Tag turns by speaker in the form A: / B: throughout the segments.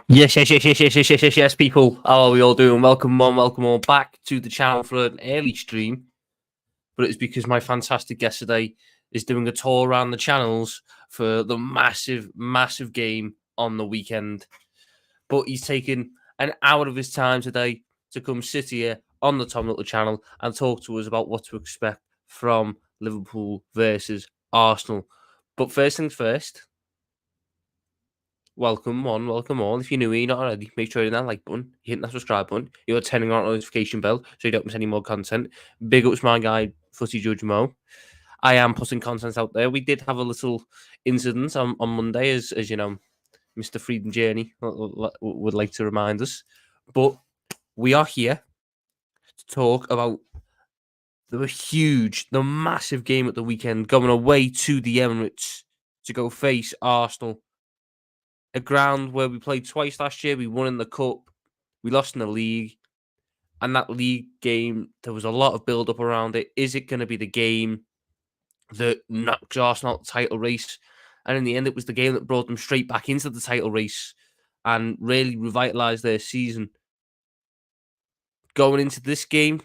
A: Yes, people. How are we all doing? Welcome on back to the channel for an early stream. But it's because my fantastic guest today is doing a tour around the channels for the massive game on the weekend. But he's taken an hour of his time today to come sit here on the Tom Little channel and talk to us about what to expect from Liverpool versus Arsenal. But first things first, welcome all. If you're new here, not already, make sure you hit that like button, you hit that subscribe button, you're turning on notification bell so you don't miss any more content. Big ups my guy, Footy Judge Mo. I am putting content out there. We did have a little incident on Monday, as you know, Mr. Freedom Journey would like to remind us. But we are here to talk about the massive game at the weekend, going away to the Emirates to go face Arsenal. A ground where we played twice last year. We won in the cup, we lost in the league, and that league game, there was a lot of build-up around it. Is it going to be the game that knocks Arsenal out the title race? And in the end, it was the game that brought them straight back into the title race and really revitalised their season. Going into this game,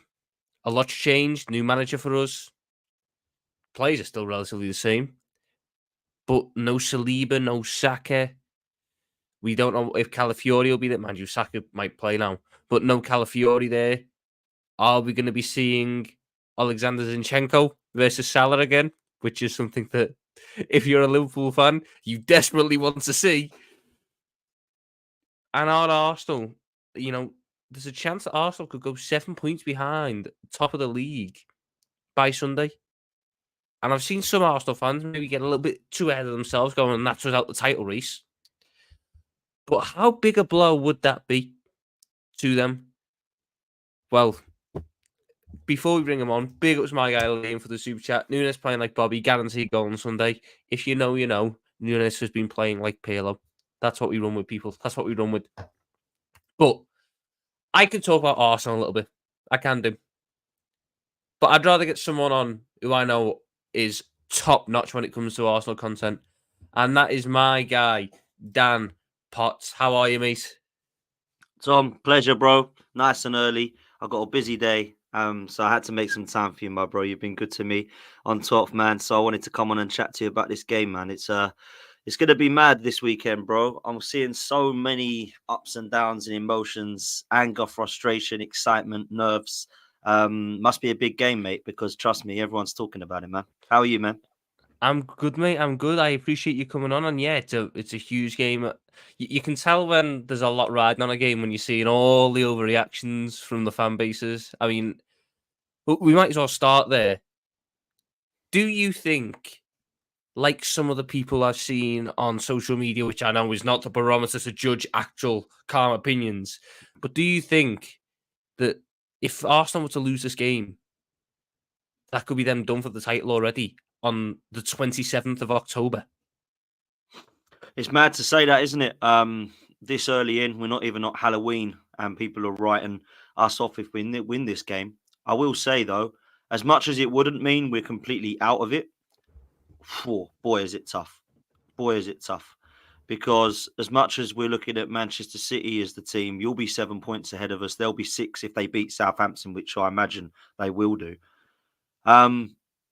A: a lot's changed. New manager for us. Players are still relatively the same. But no Saliba, no Saka. We don't know if Calafiori will be there. Mind you, Saka might play now. But no Calafiori there. Are we going to be seeing Alexander Zinchenko versus Salah again? Which is something that, if you're a Liverpool fan, you desperately want to see. And on Arsenal, there's a chance that Arsenal could go 7 points behind top of the league by Sunday. And I've seen some Arsenal fans maybe get a little bit too ahead of themselves going, and that's without the title race. But how big a blow would that be to them? Well, before we bring him on, big ups my guy Liam for the super chat. Nunes playing like Bobby, guaranteed goal on Sunday. If you know, you know. Nunes has been playing like Pirlo. That's what we run with, people. That's what we run with. But I can talk about Arsenal a little bit. I can do. But I'd rather get someone on who I know is top-notch when it comes to Arsenal content. And that is my guy, Dan Potts. How are you, mate?
B: Tom, pleasure, bro. Nice and early. I've got a busy day, so I had to make some time for you, my bro. You've been good to me on 12th, man. So I wanted to come on and chat to you about this game, man. It's going to be mad this weekend, bro. I'm seeing so many ups and downs and emotions, anger, frustration, excitement, nerves. Must be a big game, mate, because trust me, everyone's talking about it, man. How are you, man?
A: I'm good, mate. I'm good. I appreciate you coming on. And yeah, it's a huge game. You can tell when there's a lot riding on a game when you're seeing all the overreactions from the fan bases. I mean, we might as well start there. Do you think, like some of the people I've seen on social media, which I know is not the barometer to judge actual calm opinions, but do you think that if Arsenal were to lose this game, that could be them done for the title already on the 27th of October?
B: It's mad to say that, isn't it? This early in, we're not even at Halloween, and people are writing us off if we win this game. I will say, though, as much as it wouldn't mean we're completely out of it, boy, is it tough. Boy, is it tough. Because as much as we're looking at Manchester City as the team, you'll be 7 points ahead of us. They'll be 6 if they beat Southampton, which I imagine they will do.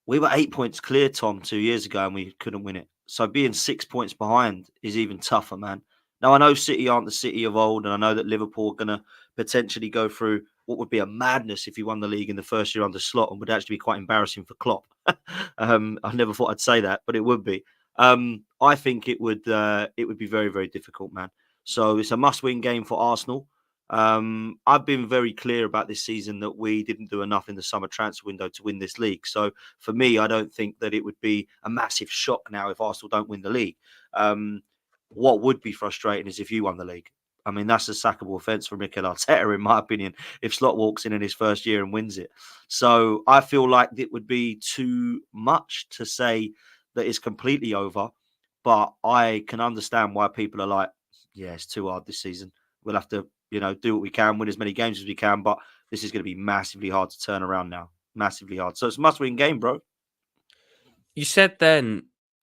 B: We were 8 points clear, Tom, 2 years ago, and we couldn't win it. So being 6 points behind is even tougher, man. Now, I know City aren't the City of old, and I know that Liverpool are going to potentially go through what would be a madness if he won the league in the first year under Slot, and would actually be quite embarrassing for Klopp. I never thought I'd say that, but it would be. I think it would be very, very difficult, man. So it's a must-win game for Arsenal. I've been very clear about this season that we didn't do enough in the summer transfer window to win this league. So for me, I don't think that it would be a massive shock now if Arsenal don't win the league. What would be frustrating is if you won the league. I mean, that's a sackable offence for Mikel Arteta, in my opinion, if Slot walks in his first year and wins it. So I feel like it would be too much to say that it's completely over. But I can understand why people are like, yeah, it's too hard this season. We'll have to, do what we can, win as many games as we can. But this is going to be massively hard to turn around now. Massively hard. So it's a must-win game, bro.
A: You said then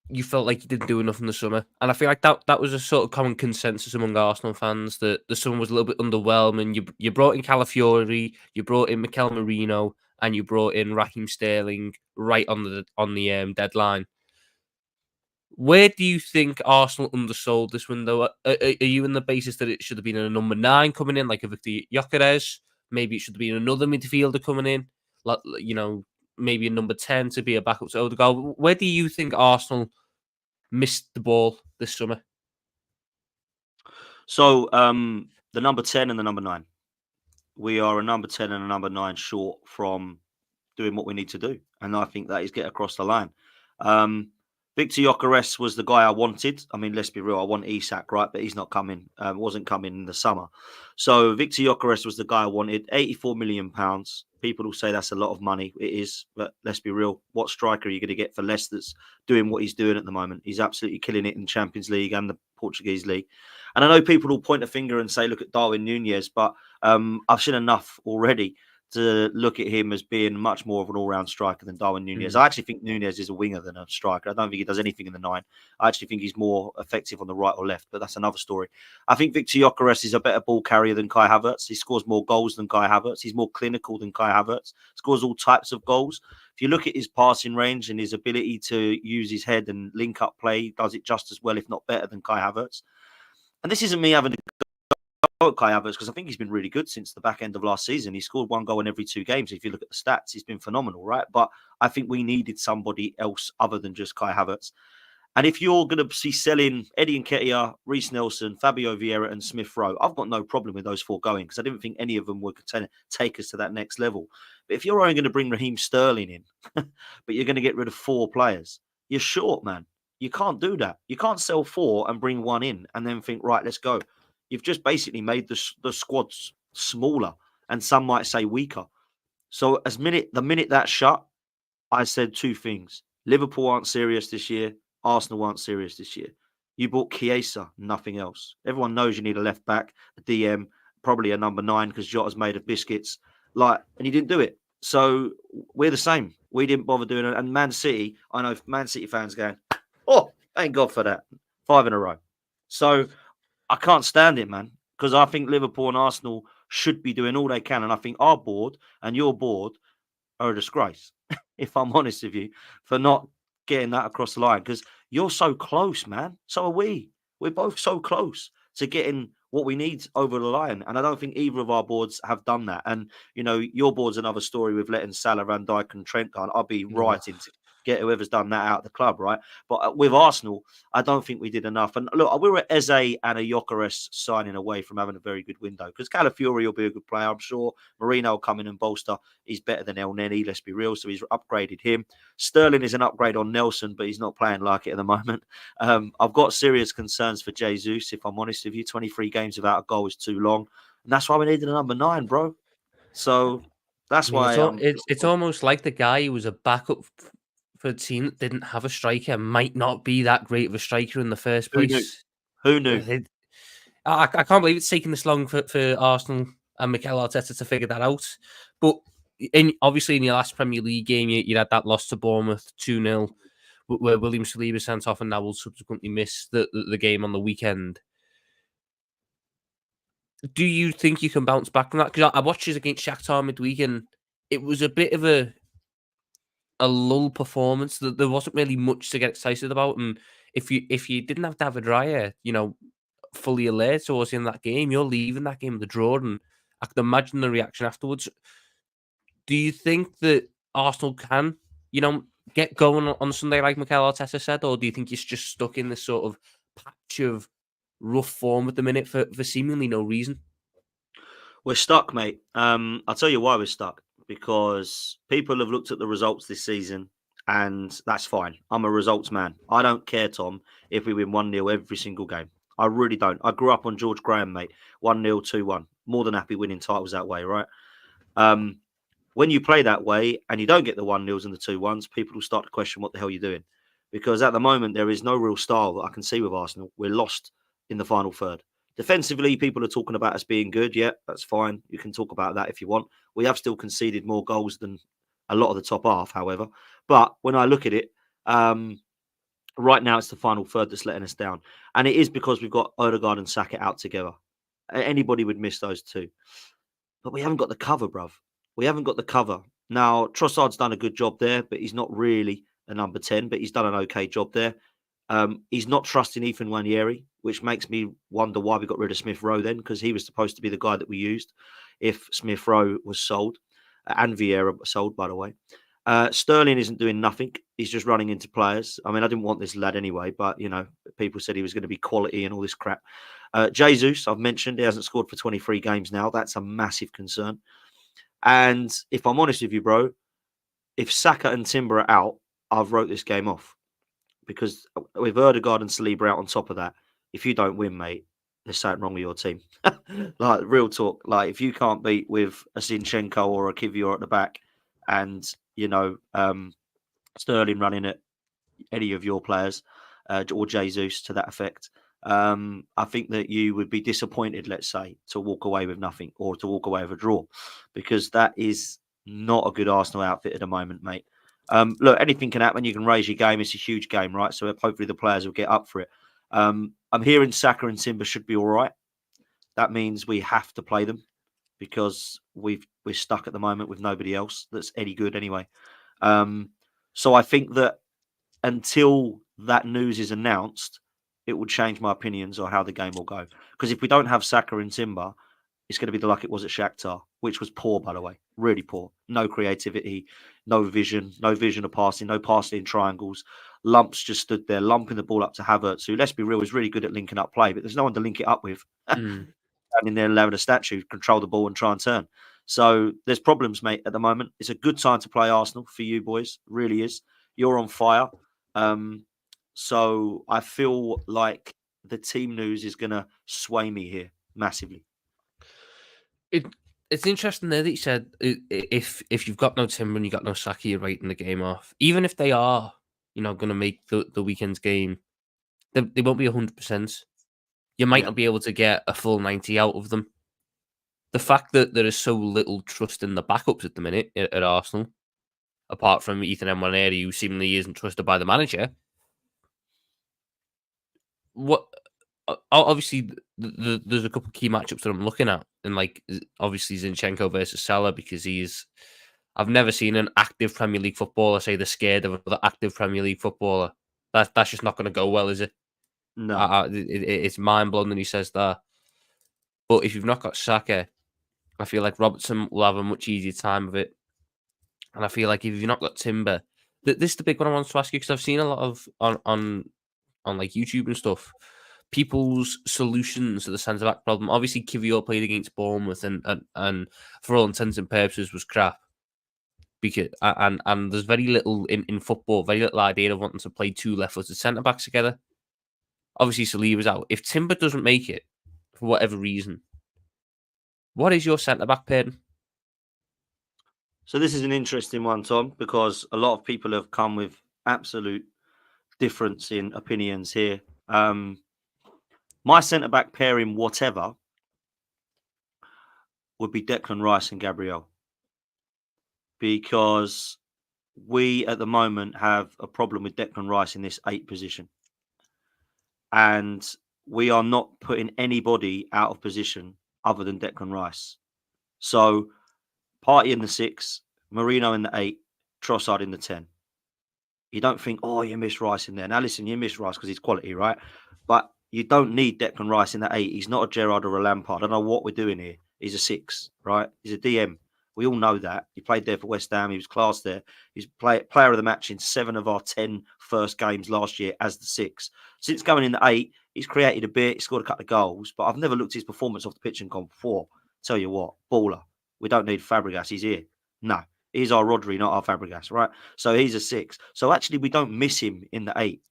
A: you felt like you didn't do enough in the summer, and I feel like that was a sort of common consensus among Arsenal fans that the summer was a little bit underwhelming. You brought in Calafiori, you brought in Mikel Merino, and you brought in Raheem Sterling right on the deadline. Where do you think Arsenal undersold this window? Are you in the basis that it should have been a number 9 coming in, like a Victor Gyökeres? Maybe it should have been another midfielder coming in, like maybe a number 10 to be a backup to Odegaard. Where do you think Arsenal missed the ball this summer?
B: So the number 10 and the number 9. We are a number 10 and a number 9 short from doing what we need to do. And I think that is get across the line. Victor Gyökeres was the guy I wanted. I mean, let's be real. I want Isak, right? But he's not coming. Wasn't coming in the summer. So Victor Gyökeres was the guy I wanted. £84 million. People will say that's a lot of money. It is. But let's be real. What striker are you going to get for less that's doing what he's doing at the moment? He's absolutely killing it in Champions League and the Portuguese League. And I know people will point a finger and say, look at Darwin Nunez. But I've seen enough already to look at him as being much more of an all-round striker than Darwin Nunez. I actually think Nunez is a winger than a striker. I don't think he does anything in the 9. I actually think he's more effective on the right or left, but that's another story. I think Victor Gyökeres is a better ball carrier than Kai Havertz. He scores more goals than Kai Havertz. He's more clinical than Kai Havertz. Scores all types of goals. If you look at his passing range and his ability to use his head and link up play, he does it just as well, if not better, than Kai Havertz. And this isn't me having a at Kai Havertz because I think he's been really good since the back end of last season. He scored 1 goal in every 2 games. If you look at the stats, he's been phenomenal, right? But I think we needed somebody else other than just Kai Havertz. And if you're going to see selling Eddie Nketiah, Reece Nelson, Fabio Vieira and Smith Rowe, I've got no problem with those 4 going because I didn't think any of them would take us to that next level. But if you're only going to bring Raheem Sterling in, but you're going to get rid of 4 players, you're short, man. You can't do that. You can't sell 4 and bring 1 in and then think, right, let's go. You've just basically made the squads smaller and some might say weaker. So the minute that shut, I said 2 things. Liverpool aren't serious this year. Arsenal aren't serious this year. You bought Chiesa, nothing else. Everyone knows you need a left back, a DM, probably a number 9 because Jota's made of biscuits. And you didn't do it. So we're the same. We didn't bother doing it. And Man City, I know Man City fans going, oh, thank God for that. 5 in a row. So I can't stand it, man, because I think Liverpool and Arsenal should be doing all they can. And I think our board and your board are a disgrace, if I'm honest with you, for not getting that across the line because you're so close, man. So are we. We're both so close to getting what we need over the line. And I don't think either of our boards have done that. And, your board's another story with letting Salah, Van Dijk and Trent go. I'll be writing to get whoever's done that out of the club, right? But with Arsenal, I don't think we did enough. And look, we were at Eze and a Gyökeres signing away from having a very good window because Calafiori will be a good player, I'm sure. Merino will come in and bolster. He's better than El Neni, let's be real. So he's upgraded him. Sterling is an upgrade on Nelson, but he's not playing like it at the moment. I've got serious concerns for Jesus, if I'm honest with you. 23 games without a goal is too long. And that's why we needed a number 9, bro. So that's why
A: it's almost like the guy who was a backup for a team that didn't have a striker might not be that great of a striker in the first place.
B: Who knew?
A: I can't believe it's taken this long for Arsenal and Mikel Arteta to figure that out. But obviously in your last Premier League game, you had that loss to Bournemouth 2-0, where William Saliba sent off and now will subsequently miss the game on the weekend. Do you think you can bounce back from that? Because I watched it against Shakhtar midweek and it was a bit of a lull performance. There wasn't really much to get excited about. And if you didn't have David Raya, fully alert towards in that game, you're leaving that game with a draw. And I can imagine the reaction afterwards. Do you think that Arsenal can, get going on Sunday like Mikel Arteta said, or do you think he's just stuck in this sort of patch of rough form at the minute for seemingly no reason?
B: We're stuck, mate. I'll tell you why we're stuck. Because people have looked at the results this season and that's fine. I'm a results man. I don't care, Tom, if we win 1-0 every single game. I really don't. I grew up on George Graham, mate. 1-0, 2-1. More than happy winning titles that way, right? When you play that way and you don't get the 1-0s and the 2-1s, people will start to question what the hell you're doing. Because at the moment, there is no real style that I can see with Arsenal. We're lost in the final third. Defensively, people are talking about us being good. Yeah, that's fine. You can talk about that if you want. We have still conceded more goals than a lot of the top half, however. But when I look at it, Right now, it's the final third that's letting us down. And it is because we've got Odegaard and Saka out together. Anybody would miss those two. But we haven't got the cover, bruv. We haven't got the cover. Now, Trossard's done a good job there, but he's not really a number 10, but he's done an okay job there. He's not trusting Ethan Nwaneri, which makes me wonder why we got rid of Smith Rowe then, because he was supposed to be the guy that we used if Smith Rowe was sold, and Vieira was sold, by the way. Sterling isn't doing nothing. He's just running into players. I mean, I didn't want this lad anyway, but, you know, people said he was going to be quality and all this crap. Jesus, I've mentioned, he hasn't scored for 23 games now. That's a massive concern. And if I'm honest with you, bro, if Saka and Timber are out, I've wrote this game off. Because with Odegaard and Saliba out on top of that, if you don't win, mate, there's something wrong with your team. Like, real talk. Like, if you can't beat with a Zinchenko or a Kivior at the back and, you know, Sterling running at any of your players or Jesus to that effect, I think that you would be disappointed, let's say, to walk away with nothing or to walk away with a draw, because that is not a good Arsenal outfit at the moment, mate. Look, anything can happen. You can raise your game. It's a huge game, right? So hopefully the players will get up for it. I'm hearing Saka and Timber should be all right. That means we have to play them because we're stuck at the moment with nobody else that's any good anyway. So I think that until that news is announced, it will change my opinions on how the game will go. Because if we don't have Saka and Timber, it's going to be like it was at Shakhtar, which was poor, by the way, really poor. No creativity, no vision of passing, no passing in triangles. Lumps just stood there, lumping the ball up to Havertz, who, let's be real, is really good at linking up play, but there's no one to link it up with. Standing there, allowing a statue control the ball and try and turn. So there's problems, mate, at the moment. It's a good time to play Arsenal for you boys, really is. You're on fire. So I feel like the team news is going to sway me here massively.
A: It's interesting there that you said if you've got no Timber and you got no Saka, you're writing the game off. Even if they are, you know, going to make the weekend's game, they won't be 100%. You might not be able to get a full 90 out of them. The fact that there is so little trust in the backups at the minute at Arsenal, apart from Ethan Nwaneri, who seemingly isn't trusted by the manager. What? Obviously, there's a couple of key matchups that I'm looking at, and like obviously Zinchenko versus Salah, because I've never seen an active Premier League footballer say they're scared of another active Premier League footballer. That's just not going to go well, is it?
B: No,
A: it's mind blowing that he says that. But if you've not got Saka, I feel like Robertson will have a much easier time of it. And I feel like if you've not got Timber, this is the big one I want to ask you, because I've seen a lot of on like YouTube and stuff, people's solutions to the centre back problem. Obviously, Kivior played against Bournemouth and for all intents and purposes was crap. Because and there's very little in football, very little idea of wanting to play two left-footed centre backs together. Obviously, Saliba's out. If Timber doesn't make it for whatever reason, what is your centre back pairing?
B: So this is an interesting one, Tom, because a lot of people have come with absolute difference in opinions here. My centre back pairing, whatever, would be Declan Rice and Gabriel, because we at the moment have a problem with Declan Rice in this 8 position, and we are not putting anybody out of position other than Declan Rice. So Partey in the 6, Marino in the 8, Trossard in the 10. You don't think, oh, you miss Rice in there. Now listen, you miss Rice because he's quality, right? But you don't need Declan Rice in that 8. He's not a Gerrard or a Lampard. I don't know what we're doing here. He's a 6, right? He's a DM. We all know that. He played there for West Ham. He was class there. He's player of the match in 7 of our 10 first games last year as the 6. Since going in the 8, he's created a bit. He scored a couple of goals. But I've never looked at his performance off the pitch and gone, before. Tell you what, baller. We don't need Fabregas. He's here. No. He's our Rodri, not our Fabregas, right? So he's a 6. So actually, we don't miss him in the 8.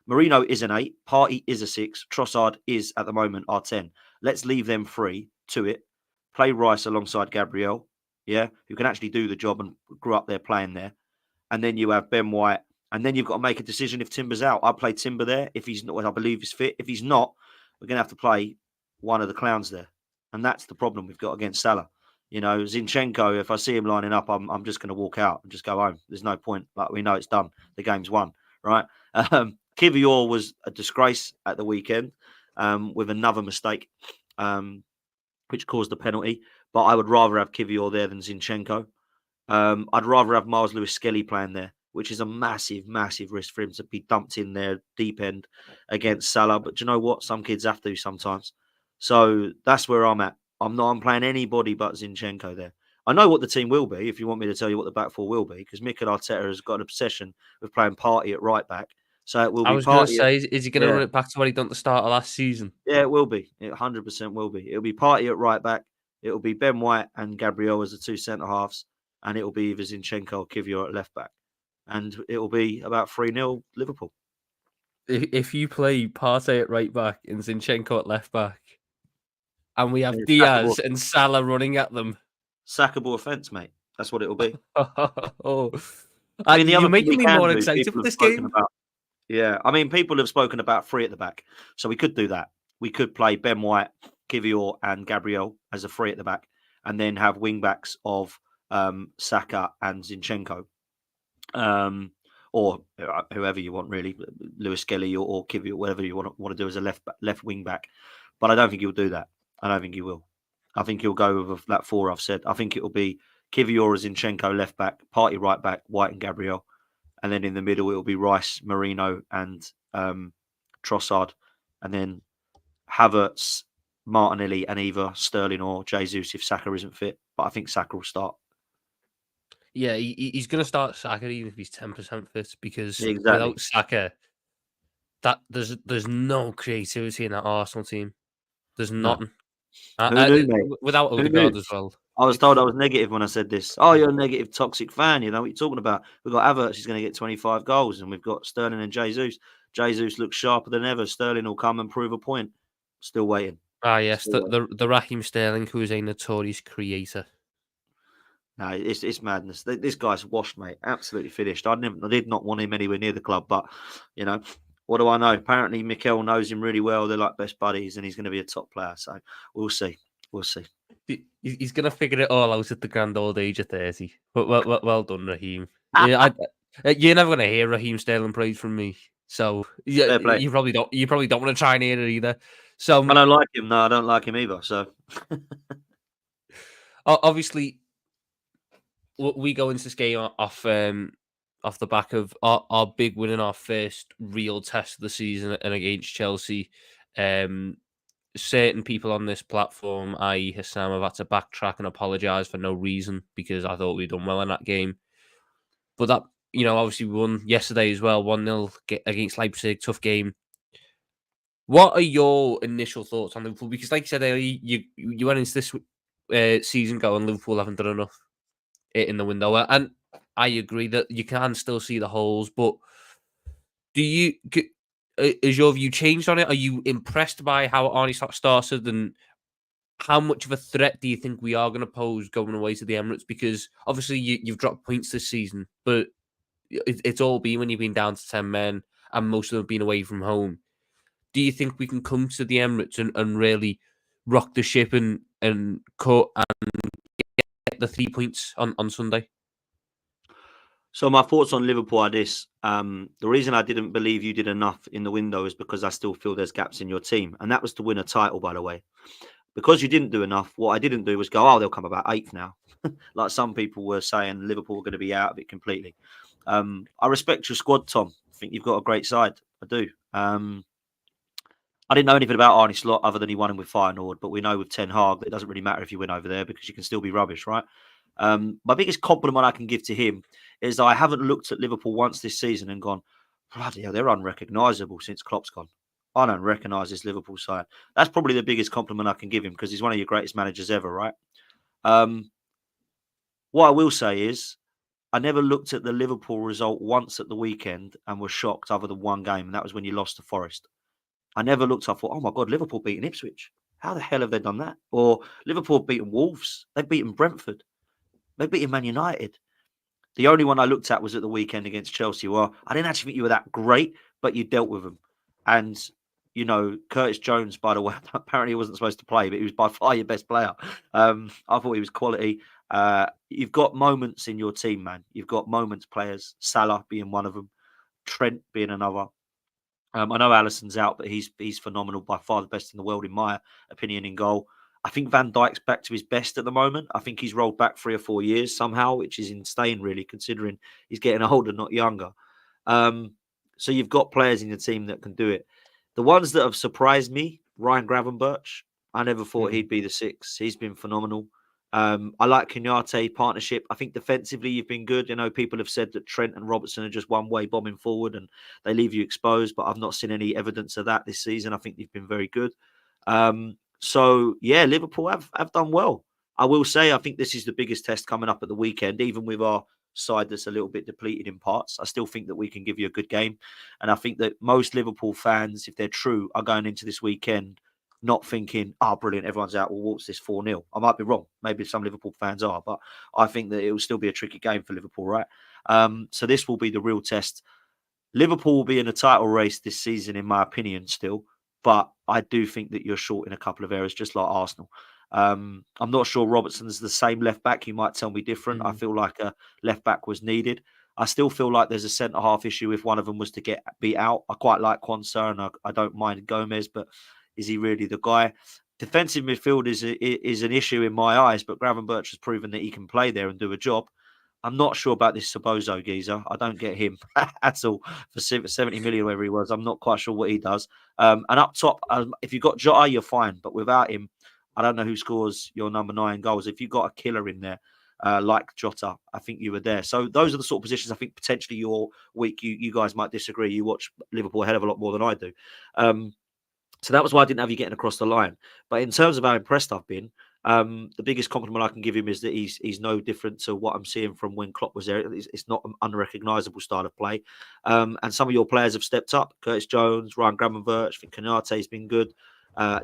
B: Marino is an 8. Partey is a 6. Trossard is, at the moment, our 10. Let's leave them free to it. Play Rice alongside Gabriel, yeah, who can actually do the job and grew up there playing there. And then you have Ben White. And then you've got to make a decision if Timber's out. I play Timber there if he's not, I believe he's fit. If he's not, we're going to have to play one of the clowns there. And that's the problem we've got against Salah. You know, Zinchenko, if I see him lining up, I'm just going to walk out and just go home. There's no point. Like, we know it's done. The game's won, right? Kivior was a disgrace at the weekend with another mistake, which caused the penalty. But I would rather have Kivior there than Zinchenko. I'd rather have Miles Lewis-Skelly playing there, which is a massive, massive risk for him to be dumped in there deep end against Salah. But do you know what? Some kids have to sometimes. So that's where I'm at. I'm playing anybody but Zinchenko there. I know what the team will be, if you want me to tell you what the back four will be, because Mikel Arteta has got an obsession with playing Partey at right back. So it will
A: I
B: be
A: was going to
B: Partey.
A: say, is he going to
B: Yeah,
A: run it back to what he done at the start of last season?
B: yeah, it will be. It 100% will be. It'll be Partey at right back. It'll be Ben White and Gabriel as the two centre halves, and it'll be either Zinchenko or Kivior at left back, and it'll be about 3-0 Liverpool.
A: If you play Partey at right back and Zinchenko at left back, and we have
B: It's
A: Diaz and Salah running at them,
B: sackable offence, mate. That's what it'll be.
A: oh,
B: I mean, the
A: you're
B: other thing
A: making
B: we
A: me
B: can
A: more
B: do,
A: excited
B: people
A: for
B: have
A: this
B: spoken
A: game.
B: about. Yeah, I mean, people have spoken about three at the back, so we could do that. We could play Ben White, Kivior, and Gabriel as a three at the back, and then have wing backs of Saka and Zinchenko, or whoever you want, really, Lewis-Skelly or Kivior, whatever you want to do as a left wing back. But I don't think he'll do that. I don't think he will. I think he'll go with that four I've said. I think it will be Kivior, Zinchenko left back, Partey right back, White and Gabriel. And then in the middle, it'll be Rice, Marino, and Trossard. And then Havertz, Martinelli, and either Sterling or Jesus if Saka isn't fit. But I think Saka will start.
A: Yeah, he's going to start Saka even if he's 10% fit, because
B: Exactly.
A: without Saka, that there's no creativity in that Arsenal team. There's
B: No.
A: nothing.
B: Who knew, mate?
A: Without
B: Who
A: Odegaard
B: knew?
A: as well.
B: I was told I was negative when I said this. Oh, you're a negative, toxic fan. You know what you're talking about. We've got Havertz, he's going to get 25 goals, and we've got Sterling and Jesus. Jesus looks sharper than ever. Sterling will come and prove a point. Still waiting.
A: Ah, yes,
B: Still waiting.
A: the Raheem Sterling, who is a notorious creator.
B: No, it's madness. This guy's washed, mate. Absolutely finished. I did not want him anywhere near the club, but you know, what do I know? Apparently, Mikel knows him really well. They're like best buddies, and he's going to be a top player. So we'll see. We'll see.
A: He's going to figure it all out at the grand old age of 30. But well done, Raheem. Yeah, you're never going to hear Raheem Sterling praise from me. So yeah,
B: Fair play.
A: you probably don't want to try and hear it either. So
B: I don't like him. No, I don't like him either. So
A: obviously, we go into this game off the back of our big win in our first real test of the season and against Chelsea. Certain people on this platform, i.e. Hassam, have had to backtrack and apologise for no reason because I thought we'd done well in that game. But that, obviously we won yesterday as well, 1-0 against Leipzig, tough game. What are your initial thoughts on Liverpool? Because like you said earlier, you went into this season going, Liverpool haven't done enough in the window. And I agree that you can still see the holes, but is your view changed on it? Are you impressed by how Arnie started, and how much of a threat do you think we are going to pose going away to the Emirates? Because obviously you've dropped points this season, but it's all been when you've been down to 10 men and most of them have been away from home. Do you think we can come to the Emirates and really rock the ship and cut and get the 3 points on Sunday?
B: So my thoughts on Liverpool are this. The reason I didn't believe you did enough in the window is because I still feel there's gaps in your team. And that was to win a title, by the way. Because you didn't do enough, what I didn't do was go, oh, they'll come about 8th now. Like some people were saying, Liverpool were going to be out of it completely. I respect your squad, Tom. I think you've got a great side. I do. I didn't know anything about Arne Slot other than he won him with Feyenoord, but we know with Ten Hag that it doesn't really matter if you win over there because you can still be rubbish, right? My biggest compliment I can give to him is I haven't looked at Liverpool once this season and gone, bloody hell, they're unrecognisable since Klopp's gone. I don't recognise this Liverpool side. That's probably the biggest compliment I can give him because he's one of your greatest managers ever, right? What I will say is I never looked at the Liverpool result once at the weekend and was shocked other than one game, and that was when you lost to Forest. I never looked, I thought, oh my God, Liverpool beating Ipswich. How the hell have they done that? Or Liverpool beaten Wolves. They've beaten Brentford. They've beaten Man United. The only one I looked at was at the weekend against Chelsea. Well, I didn't actually think you were that great, but you dealt with them. And, Curtis Jones, by the way, apparently he wasn't supposed to play, but he was by far your best player. I thought he was quality. You've got moments in your team, man. You've got moments players. Salah being one of them. Trent being another. I know Alisson's out, but he's phenomenal, by far the best in the world, in my opinion, in goal. I think Van Dijk's back to his best at the moment. I think he's rolled back 3 or 4 years somehow, which is insane, really, considering he's getting older, not younger. So you've got players in your team that can do it. The ones that have surprised me, Ryan Gravenberch. I never thought he'd be the 6. He's been phenomenal. I like Kenyatte partnership. I think defensively you've been good. You know, people have said that Trent and Robertson are just one way bombing forward and they leave you exposed, but I've not seen any evidence of that this season. I think they've been very good. So yeah, Liverpool have done well. I will say I think this is the biggest test coming up at the weekend, even with our side that's a little bit depleted in parts. I still think that we can give you a good game. And I think that most Liverpool fans, if they're true, are going into this weekend not thinking, oh, brilliant, everyone's out, we'll waltz this 4-0. I might be wrong. Maybe some Liverpool fans are, but I think that it will still be a tricky game for Liverpool, right? So this will be the real test. Liverpool will be in a title race this season, in my opinion, still. But I do think that you're short in a couple of areas, just like Arsenal. I'm not sure Robertson's the same left back. You might tell me different. I feel like a left back was needed. I still feel like there's a centre half issue if one of them was to get beat out. I quite like Quansah and I don't mind Gomez, but is he really the guy? Defensive midfield is an issue in my eyes, but Gravenberch has proven that he can play there and do a job. I'm not sure about this Sobozo geezer. I don't get him at all for 70 million, wherever he was. I'm not quite sure what he does. And up top, if you've got Jota, you're fine. But without him, I don't know who scores your number 9 goals. If you've got a killer in there, like Jota, I think you were there. So those are the sort of positions I think potentially you're weak. You guys might disagree. You watch Liverpool a hell of a lot more than I do. So that was why I didn't have you getting across the line. But in terms of how impressed I've been, the biggest compliment I can give him is that he's no different to what I'm seeing from when Klopp was there. It's not an unrecognisable style of play. And some of your players have stepped up. Curtis Jones, Ryan Gravenberch, I think Konate's been good.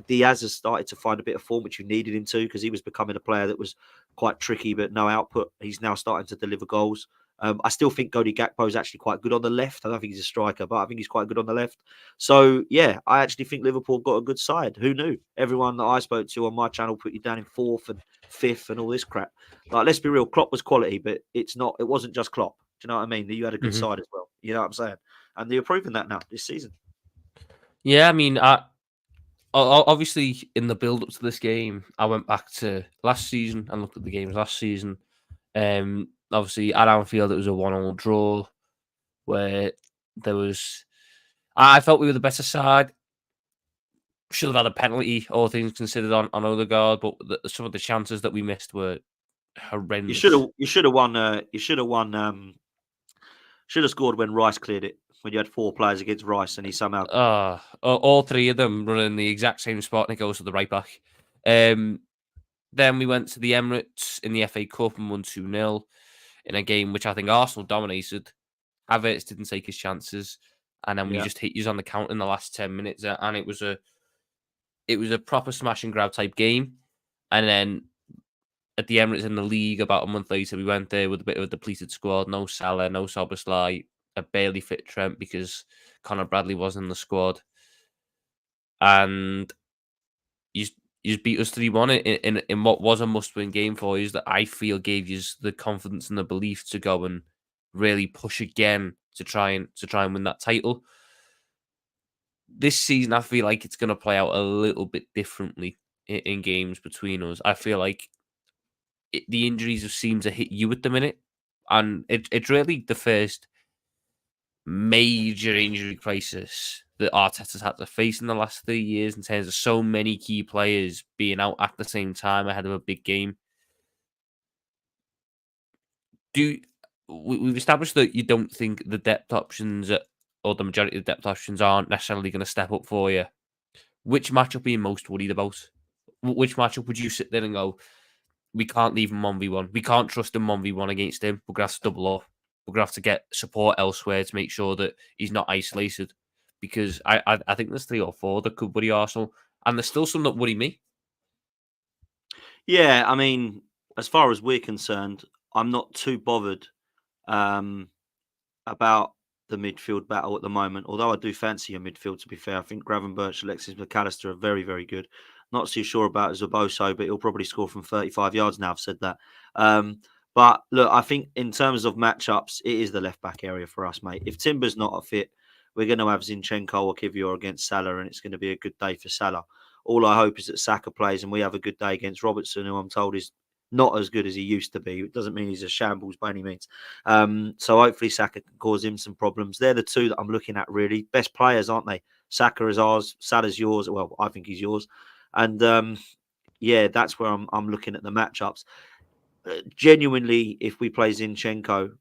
B: Diaz has started to find a bit of form, which you needed him to, because he was becoming a player that was quite tricky but no output. He's now starting to deliver goals. I still think Cody Gakpo is actually quite good on the left. I don't think he's a striker, but I think he's quite good on the left. So, yeah, I actually think Liverpool got a good side. Who knew? Everyone that I spoke to on my channel put you down in 4th and 5th and all this crap. Like, let's be real, Klopp was quality, but it wasn't just Klopp. Do you know what I mean? You had a good side as well. You know what I'm saying? And you're proving that now this season.
A: Yeah, I mean, obviously in the build-up to this game, I went back to last season and looked at the games last season. Obviously, at Anfield, it was a 1-1 draw where there was... I felt we were the better side. Should have had a penalty, all things considered, on Odegaard, but some of the chances that we missed were horrendous.
B: You should have won. Should have scored when Rice cleared it. When you had 4 players against Rice and he somehow...
A: all 3 of them running the exact same spot, and it goes to the right back. Then we went to the Emirates in the FA Cup and won 2-0 in a game which I think Arsenal dominated. Havertz didn't take his chances, and then we just hit you on the count in the last 10 minutes, and it was a proper smash and grab type game. And then at the Emirates in the league, about a month later, we went there with a bit of a depleted squad. No Salah, no Szoboszlai, a barely fit Trent because Conor Bradley was in the squad. And you beat us 3-1 in what was a must-win game for you, that I feel gave you the confidence and the belief to go and really push again to try and win that title. This season, I feel like it's going to play out a little bit differently in games between us. I feel like the injuries have seemed to hit you at the minute, and it's really the first major injury crisis that Arteta's had to face in the last 3 years in terms of so many key players being out at the same time ahead of a big game. We've established that you don't think the depth options, or the majority of the depth options, aren't necessarily going to step up for you. Which matchup are you most worried about? Which matchup would you sit there and go, we can't leave him 1v1. We can't trust him 1v1 against him. We're going to have to double up. We're going to have to get support elsewhere to make sure that he's not isolated. Because I think there's 3 or 4 that could worry Arsenal. And there's still some that worry me.
B: Yeah, I mean, as far as we're concerned, I'm not too bothered about the midfield battle at the moment. Although I do fancy a midfield, to be fair. I think Gravenberch, Alexis McAllister are very, very good. Not too sure about Zaboso, but he'll probably score from 35 yards now. I've said that. But look, I think in terms of matchups, it is the left back area for us, mate. If Timber's not a fit, we're going to have Zinchenko or Kivior against Salah, and it's going to be a good day for Salah. All I hope is that Saka plays and we have a good day against Robertson, who I'm told is not as good as he used to be. It doesn't mean he's a shambles by any means. So hopefully Saka can cause him some problems. They're the two that I'm looking at, really. Best players, aren't they? Saka is ours, Salah's yours. Well, I think he's yours. And yeah, that's where I'm looking at the matchups. Genuinely, if we play Zinchenko,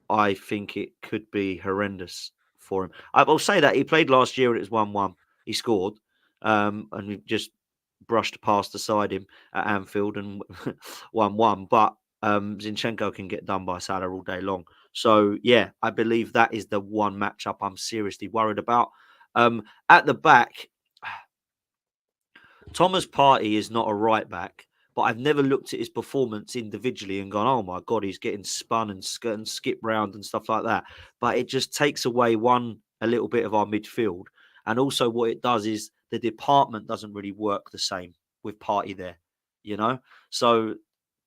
B: I think it could be horrendous for him. I will say that he played last year and it was 1-1. He scored, and we just brushed past aside him at Anfield and 1-1. But Zinchenko can get done by Salah all day long. So yeah, I believe that is the one matchup I'm seriously worried about. At the back, Thomas Partey is not a right back, but I've never looked at his performance individually and gone, "Oh my god, he's getting spun and skip round and stuff like that." But it just takes away a little bit of our midfield, and also what it does is the department doesn't really work the same with Partey there, you know. So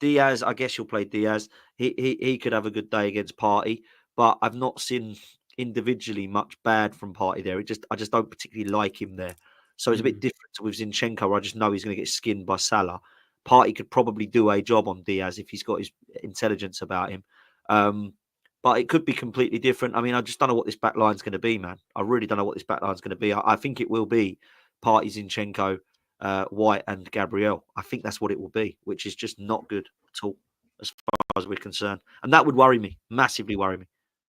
B: Diaz, I guess you'll play Diaz. He could have a good day against Partey, but I've not seen individually much bad from Partey there. I just don't particularly like him there. So it's a bit different with Zinchenko. I just know he's going to get skinned by Salah. Partey could probably do a job on Diaz if he's got his intelligence about him. But it could be completely different. I mean, I just don't know what this back line's going to be, man. I really don't know what this back line's going to be. I think it will be Partey, Zinchenko, White, and Gabriel. I think that's what it will be, which is just not good at all as far as we're concerned. And that would worry me, massively worry me.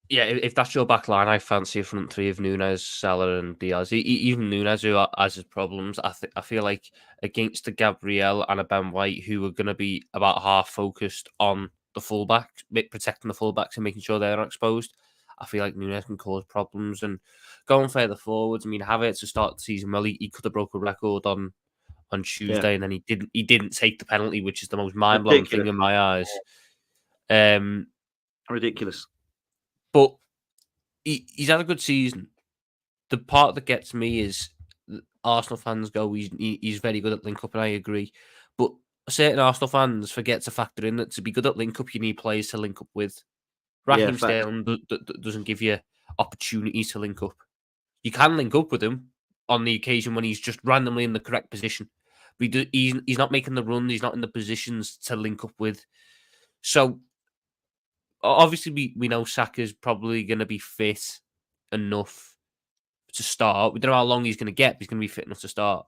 A: Yeah, if that's your back line, I fancy a front three of Nunes, Salah, and Diaz. Even Nunes, who has his problems, I feel like against the Gabriel and a Ben White, who are going to be about half focused on the fullback, protecting the fullbacks and making sure they're not exposed. I feel like Nunes can cause problems. And going further forwards, I mean, Havertz to start the season well, he could have broke a record on
B: Yeah,
A: Tuesday, and then he didn't take the penalty, which is the most mind blowing thing
B: ridiculous,
A: in my eyes. Um,
B: ridiculous.
A: but he's had a good season. The part that gets me is Arsenal fans go, he's very good at link up, and I agree. But certain Arsenal fans forget to factor in that to be good at link up, you need players to link up with.
B: Yeah,
A: Raheem
B: facts.
A: Sterling doesn't give you opportunities to link up. You can link up with him on the occasion when he's just randomly in the correct position. But he's not making the runs, he's not in the positions to link up with. So obviously we know Saka's probably going to be fit enough to start. We don't know how long he's going to get, but he's going to be fit enough to start.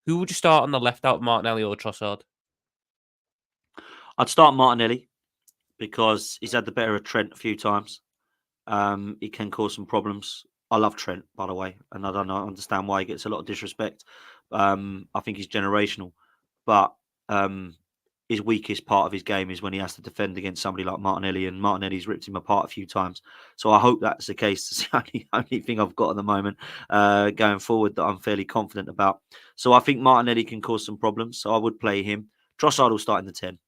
A: Who would you start on the left out, Martinelli or Trossard?
B: I'd start Martinelli because he's had the better of Trent a few times. He can cause some problems. I love Trent, by the way, and I don't understand why he gets a lot of disrespect. I think he's generational, but his weakest part of his game is when he has to defend against somebody like Martinelli, and Martinelli's ripped him apart a few times. So I hope that's the case. It's the only thing I've got at the moment going forward that I'm fairly confident about. So I think Martinelli can cause some problems. So I would play him. Trossard will start in the 10.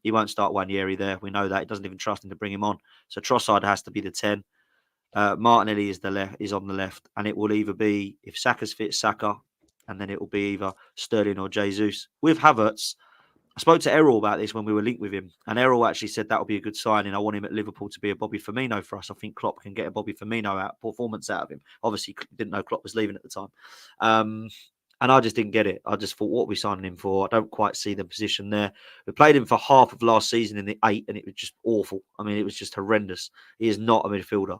B: He won't start Wanyeri there. We know that. He doesn't even trust him to bring him on. So Trossard has to be the 10. Martinelli is on the left, and it will either be, if Saka's fit, Saka, and then it will be either Sterling or Jesus. With Havertz, I spoke to Errol about this when we were linked with him, and Errol actually said that would be a good signing. I want him at Liverpool to be a Bobby Firmino for us. I think Klopp can get a Bobby Firmino performance out of him. Obviously, didn't know Klopp was leaving at the time. And I just didn't get it. I just thought, what are we signing him for? I don't quite see the position there. We played him for half of last season in the 8, and it was just awful. I mean, it was just horrendous. He is not a midfielder.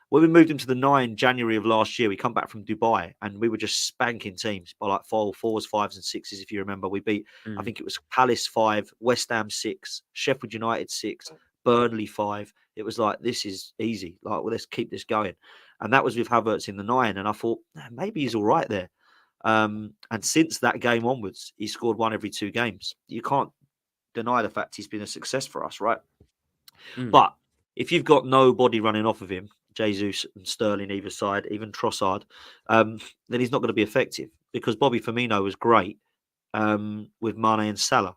B: When we moved him to the 9 January of last year, we come back from Dubai and we were just spanking teams by like fours, fives, and sixes. If you remember, we beat, I think it was Palace 5, West Ham 6, Sheffield United 6, Burnley 5. It was like, this is easy. Like, well, let's keep this going. And that was with Havertz in the 9. And I thought, maybe he's all right there. And since that game onwards, he scored 1 every 2 games. You can't deny the fact he's been a success for us, right? But if you've got nobody running off of him, Jesus and Sterling either side, even Trossard, then he's not going to be effective, because Bobby Firmino was great with Mane and Salah.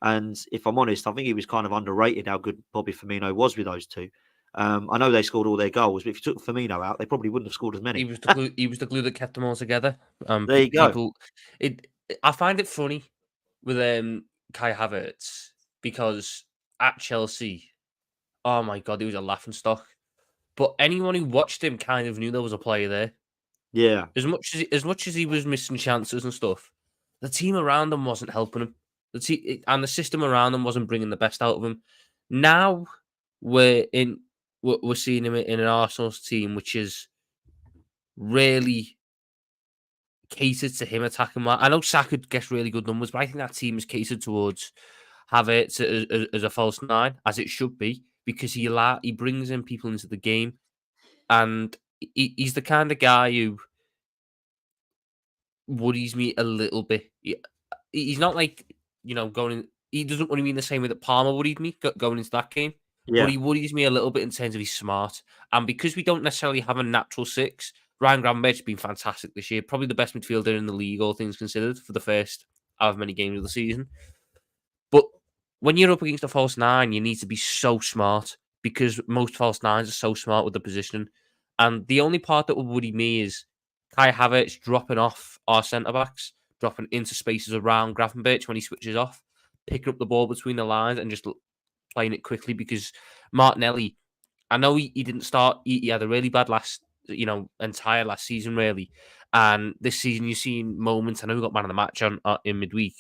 B: And if I'm honest, I think he was kind of underrated how good Bobby Firmino was with those two. I know they scored all their goals, but if you took Firmino out, they probably wouldn't have scored as many.
A: He was the glue. He was the glue that kept them all together.
B: There you go.
A: People, I find it funny with Kai Havertz, because at Chelsea, oh my god, he was a laughing stock. but anyone who watched him kind of knew there was a player there.
B: Yeah.
A: As much as he was missing chances and stuff, the team around him wasn't helping him. And the system around him wasn't bringing the best out of him. Now we're seeing him in an Arsenal's team, which is really catered to him attacking. I know Saka gets really good numbers, but I think that team is catered towards Havertz as a false nine, as it should be, because he brings in people into the game, and he's the kind of guy who worries me a little bit. He's not like, going. He doesn't worry me in the same way that Palmer worried me going into that game, but
B: Yeah.
A: he worries me a little bit in terms of he's smart, and because we don't necessarily have a natural six. Ryan Gravenberch has been fantastic this year, probably the best midfielder in the league, all things considered, for the first however many games of the season. But when you're up against a false nine, you need to be so smart because most false nines are so smart with the position. And the only part that would worry me is Kai Havertz dropping off our centre backs, dropping into spaces around Gravenberch when he switches off, picking up the ball between the lines and just playing it quickly because Martinelli, I know he didn't start, he had a really bad entire last season, really. And this season, you've seen moments, I know he got man of the match in midweek,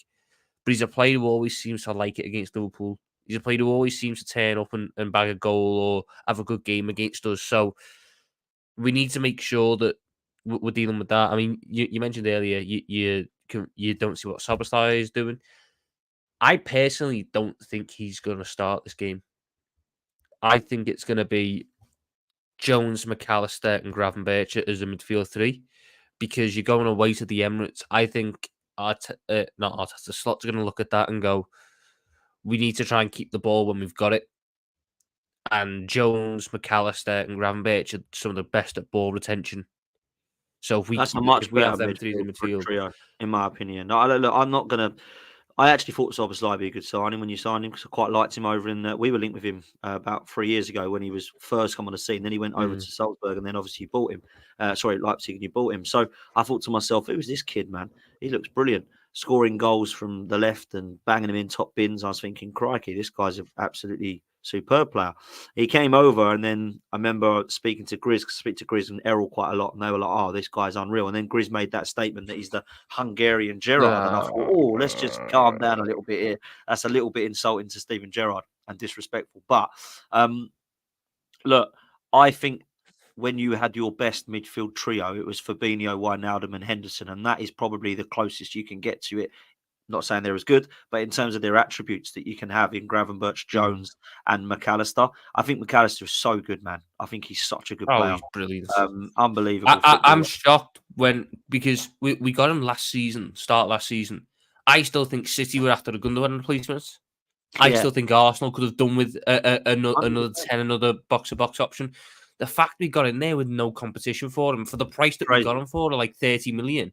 A: but he's a player who always seems to like it against Liverpool. He's a player who always seems to turn up and bag a goal or have a good game against us. So we need to make sure that we're dealing with that. I mean, you mentioned earlier you don't see what Szoboszlai is doing. I personally don't think he's going to start this game. I think it's going to be Jones, McAllister, and Gravenberch as a midfield three because you're going away to the Emirates. I think not Arteta, Slot's going to look at that and go, we need to try and keep the ball when we've got it. And Jones, McAllister, and Gravenberch are some of the best at ball retention. So
B: That's a much
A: if we
B: better
A: have them three in
B: midfield
A: the
B: for a
A: midfield,
B: trio, in my opinion. No, look, I'm not gonna. I actually thought Szoboszlai would be a good signing when you signed him because I quite liked him over in. We were linked with him about 3 years ago when he was first come on the scene. Then he went over to Salzburg, and then obviously you bought him. Leipzig, and you bought him. So I thought to myself, who is this kid, man? He looks brilliant, scoring goals from the left and banging them in top bins. I was thinking, crikey, this guy's an absolutely superb player. He came over, and then I remember speaking to Grizz, speak to Grizz and Errol quite a lot, and they were like, "Oh, this guy's unreal." And then Grizz made that statement that he's the Hungarian Gerrard, and I thought, "Oh, let's just calm down a little bit here." That's a little bit insulting to Steven Gerrard and disrespectful. But look, I think when you had your best midfield trio, it was Fabinho, Wijnaldum, and Henderson, and that is probably the closest you can get to it. Not saying they're as good, but in terms of their attributes that you can have in Gravenberch, Jones, and McAllister, I think McAllister is so good, man. I think he's such a good
A: oh,
B: player.
A: he's brilliant.
B: Unbelievable
A: I'm
B: footballer.
A: shocked because we got him last season. I still think City were after a Gundogan replacement. I
B: Yeah,
A: still think Arsenal could have done with another
B: 100%.
A: 10, another box-to-box option. The fact we got in there with no competition for him, for the price that we got
B: Crazy.
A: him for, like 30 million,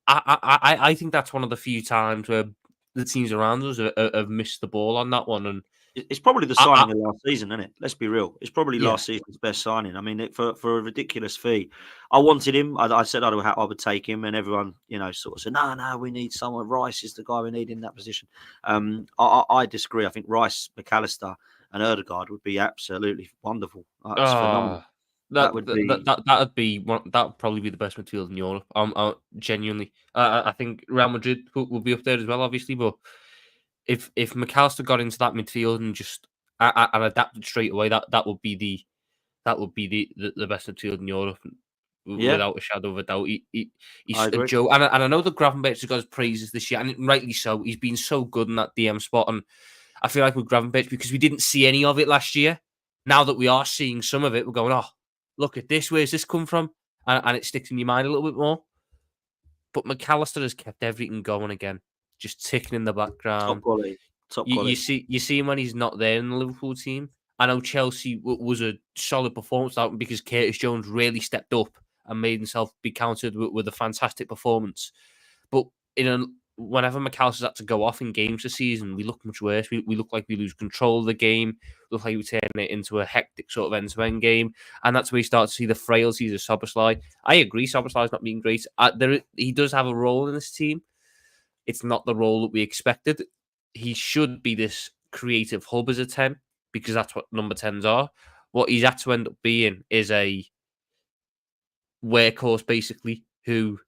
A: I think that's one of the few times where the teams around us have missed the ball on that one. And
B: It's probably the signing of last season, isn't it? Let's be real. It's probably
A: yeah,
B: last season's best signing. I mean, for a ridiculous fee, I wanted him. I said I would take him, and everyone, sort of said, "No, we need someone. Rice is the guy we need in that position." I disagree. I think Rice, McAllister, and Erdegaard would be absolutely wonderful. That's phenomenal.
A: oh,
B: That would be.
A: that'd be one. That would probably be the best midfield in Europe. Genuinely, I think Real Madrid will be up there as well, obviously. But if McAllister got into that midfield and just and adapted straight away, that would be the best midfield in Europe,
B: Yeah,
A: without a shadow of a doubt. He's
B: I
A: a
B: agree.
A: joke, and I know that Gravenberch has got his praises this year, and rightly so. He's been so good in that DM spot, and I feel like with Gravenberch, because we didn't see any of it last year, now that we are seeing some of it, we're going, oh, look at this. Where's this come from? And it sticks in your mind a little bit more. But McAllister has kept everything going again, just ticking in the
B: Top
A: background.
B: quality. Top
A: You
B: quality.
A: see him when he's not there in the Liverpool team. I know Chelsea was a solid performance out because Curtis Jones really stepped up and made himself be counted with a fantastic performance. But whenever McAllister's had to go off in games this season, we look much worse. We look like we lose control of the game. Look like we turn it into a hectic sort of end-to-end game. And that's where you start to see the frailties of Szoboszlai. I agree, Szoboszlai's not being great. He does have a role in this team. It's not the role that we expected. He should be this creative hub as a 10 because that's what number 10s are. what he's had to end up being is a workhorse, basically, who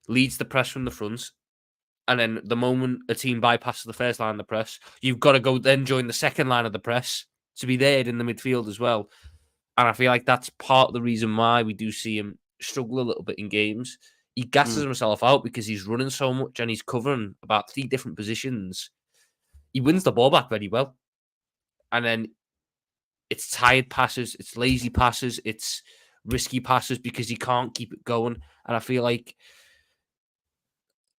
A: leads the press from the front. And then the moment a team bypasses the first line of the press, you've got to go then join the second line of the press to be there in the midfield as well. And I feel like that's part of the reason why we do see him struggle a little bit in games. He gasses himself out because he's running so much and he's covering about 3 different positions. He wins the ball back very well. And then it's tired passes, it's lazy passes, it's risky passes because he can't keep it going. And I feel like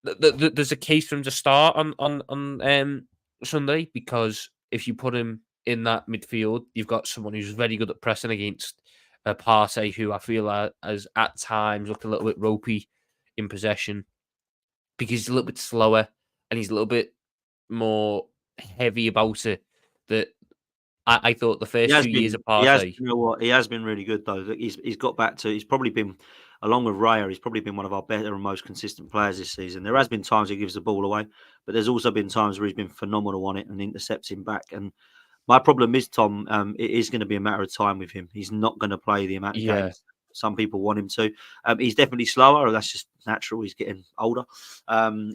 A: there's a case for him to start on Sunday, because if you put him in that midfield, you've got someone who's very good at pressing against Partey, who I feel has at times looked a little bit ropey in possession because he's a little bit slower and he's a little bit more heavy about it. That I thought the first 2 years of Partey.
B: You know what? He has been really good though. Look, he's got back to. He's probably been, along with Raya, he's probably been one of our better and most consistent players this season. There has been times he gives the ball away, but there's also been times where he's been phenomenal on it and intercepting back. And my problem is, Tom, it is going to be a matter of time with him. He's not going to play the amount of games some people want him to. He's definitely slower. That's just natural. He's getting older.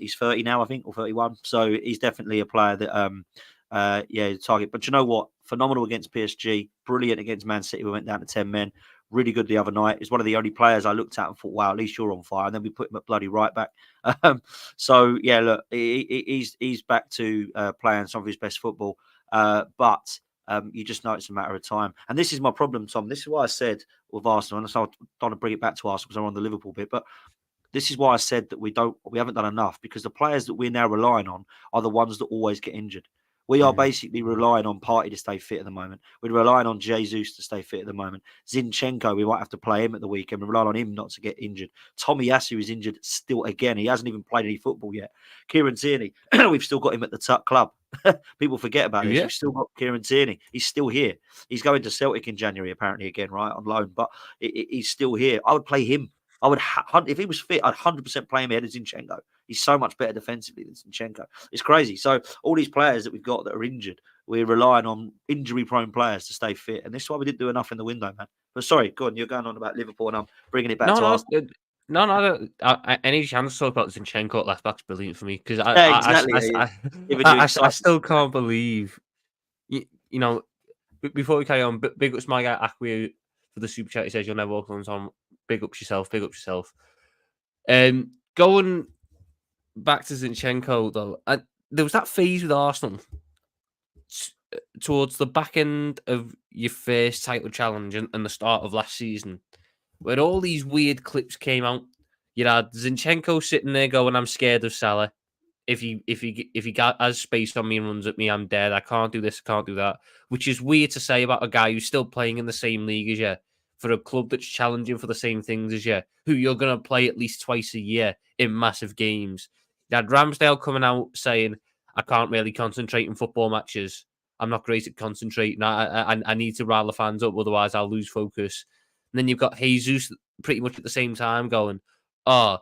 B: He's 30 now, I think, or 31. So he's definitely a player that, target. But you know what? Phenomenal against PSG. Brilliant against Man City. We went down to 10 men. Really good the other night. He's one of the only players I looked at and thought, wow, at least you're on fire. And then we put him at bloody right back. Look, he's back to playing some of his best football. But you just know it's a matter of time. And this is my problem, Tom. This is why I said with Arsenal, and so I don't want to bring it back to Arsenal because I'm on the Liverpool bit, but this is why I said that we haven't done enough, because the players that we're now relying on are the ones that always get injured. We are basically relying on Partey to stay fit at the moment. We're relying on Jesus to stay fit at the moment. Zinchenko, we might have to play him at the weekend. We're relying on him not to get injured. Tomiyasu is injured still again. He hasn't even played any football yet. Kieran Tierney, we've still got him at the club. People forget about this. We've still got Kieran Tierney. He's still here. He's going to Celtic in January, apparently, again, right, on loan. But he's still here. I would play him. I would, if he was fit, I'd 100% play him ahead of Zinchenko. He's so much better defensively than Zinchenko. It's crazy. So all these players that we've got that are injured, we're relying on injury-prone players to stay fit, and this is why we didn't do enough in the window, man. But sorry, go on. You're going on about Liverpool, and I'm bringing it back to Arsenal.
A: No. Any chance to talk about Zinchenko at left back's brilliant for me, because I still can't believe. You know, before we carry on, big ups my guy Aquia for the super chat. He says you'll never walk on Tom. Big ups yourself. Big ups yourself. Going back to Zinchenko though, there was that phase with Arsenal towards the back end of your first title challenge and the start of last season, where all these weird clips came out. You had Zinchenko sitting there going, "I'm scared of Salah. If he has space on me and runs at me, I'm dead. I can't do this. I can't do that." Which is weird to say about a guy who's still playing in the same league as you, for a club that's challenging for the same things as you, who you're going to play at least twice a year in massive games. You had Ramsdale coming out saying, "I can't really concentrate in football matches. I'm not great at concentrating. I need to rile the fans up, otherwise I'll lose focus." And then you've got Jesus pretty much at the same time going, "Oh,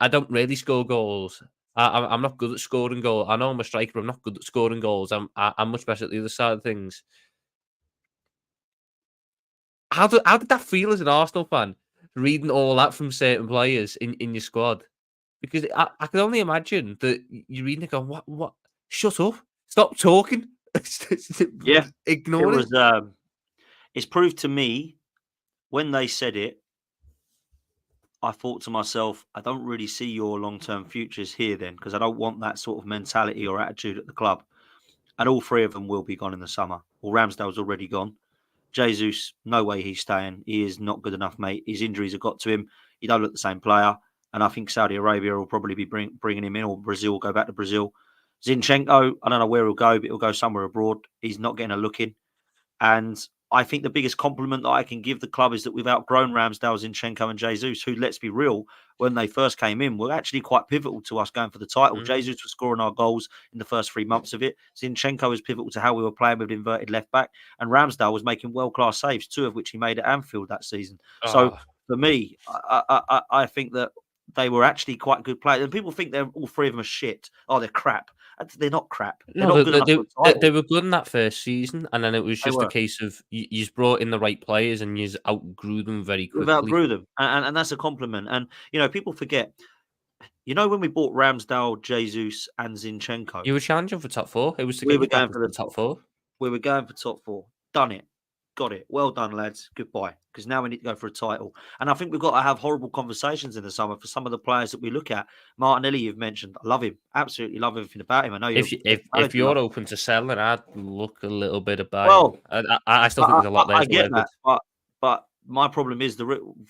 A: I don't really score goals. I'm not good at scoring goals. I know I'm a striker, but I'm not good at scoring goals. I'm much better at the other side of things." How did that feel as an Arsenal fan, reading all that from certain players in your squad? Because I can only imagine that you're reading it going, what? Shut up. Stop talking.
B: Yeah,
A: Ignore it.
B: It's proved to me, when they said it, I thought to myself, I don't really see your long-term futures here then, because I don't want that sort of mentality or attitude at the club. And all 3 of them will be gone in the summer. Well, Ramsdale's already gone. Jesus, no way he's staying. He is not good enough, mate. His injuries have got to him. He don't look the same player. And I think Saudi Arabia will probably be bringing him in, or Brazil will go back to Brazil. Zinchenko, I don't know where he'll go, but he'll go somewhere abroad. He's not getting a look in. And I think the biggest compliment that I can give the club is that we've outgrown Ramsdale, Zinchenko and Jesus, who, let's be real, when they first came in, were actually quite pivotal to us going for the title. Jesus was scoring our goals in the first 3 months of it. Zinchenko was pivotal to how we were playing with inverted left back. And Ramsdale was making world-class saves, 2 of which he made at Anfield that season. So for me, I think that they were actually quite good players. And people think they're all 3 of them are shit. Oh, they're crap. They're not crap. They're
A: No,
B: not good enough for a
A: they
B: title.
A: were good in that first season, and then it was
B: They
A: just a
B: were.
A: case of you brought in the right players and you outgrew them very
B: We've
A: quickly.
B: outgrew them, and that's a compliment. And people forget. When we bought Ramsdale, Jesus, and Zinchenko,
A: You were challenging for top four. It was to
B: we
A: get
B: were
A: you back
B: going
A: into
B: for the
A: the top
B: top.
A: four.
B: We were going for top four. Done it. Got it. Well done, lads. Goodbye. Because now we need to go for a title. And I think we've got to have horrible conversations in the summer for some of the players that we look at. Martinelli, you've mentioned. I love him. Absolutely love everything about him. I know you're
A: If you're open to selling, I'd look a little bit at buying.
B: well,
A: I still think there's a lot there
B: I
A: to
B: get
A: work with.
B: that, but my problem is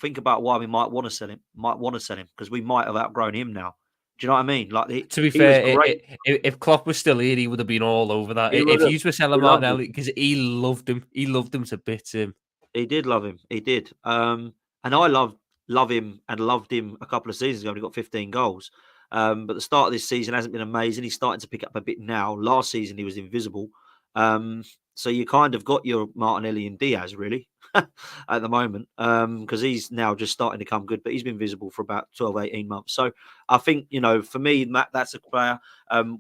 B: think about why we might want to sell him. Might want to sell him because we might have outgrown him now. Do you know what I mean? Like
A: To be
B: he was
A: fair,
B: great.
A: if Klopp was still here, he would have been all over that.
B: He would
A: If
B: have.
A: you were selling
B: He loved him.
A: Martinelli, because he loved him to bits. Him.
B: He did love him. He did. And I love him and loved him a couple of seasons ago when he got 15 goals. But the start of this season hasn't been amazing. He's starting to pick up a bit now. Last season he was invisible. So you kind of got your Martinelli and Diaz really at the moment because he's now just starting to come good, but he's been visible for about 12, 18 months. So I think, for me, that's a player.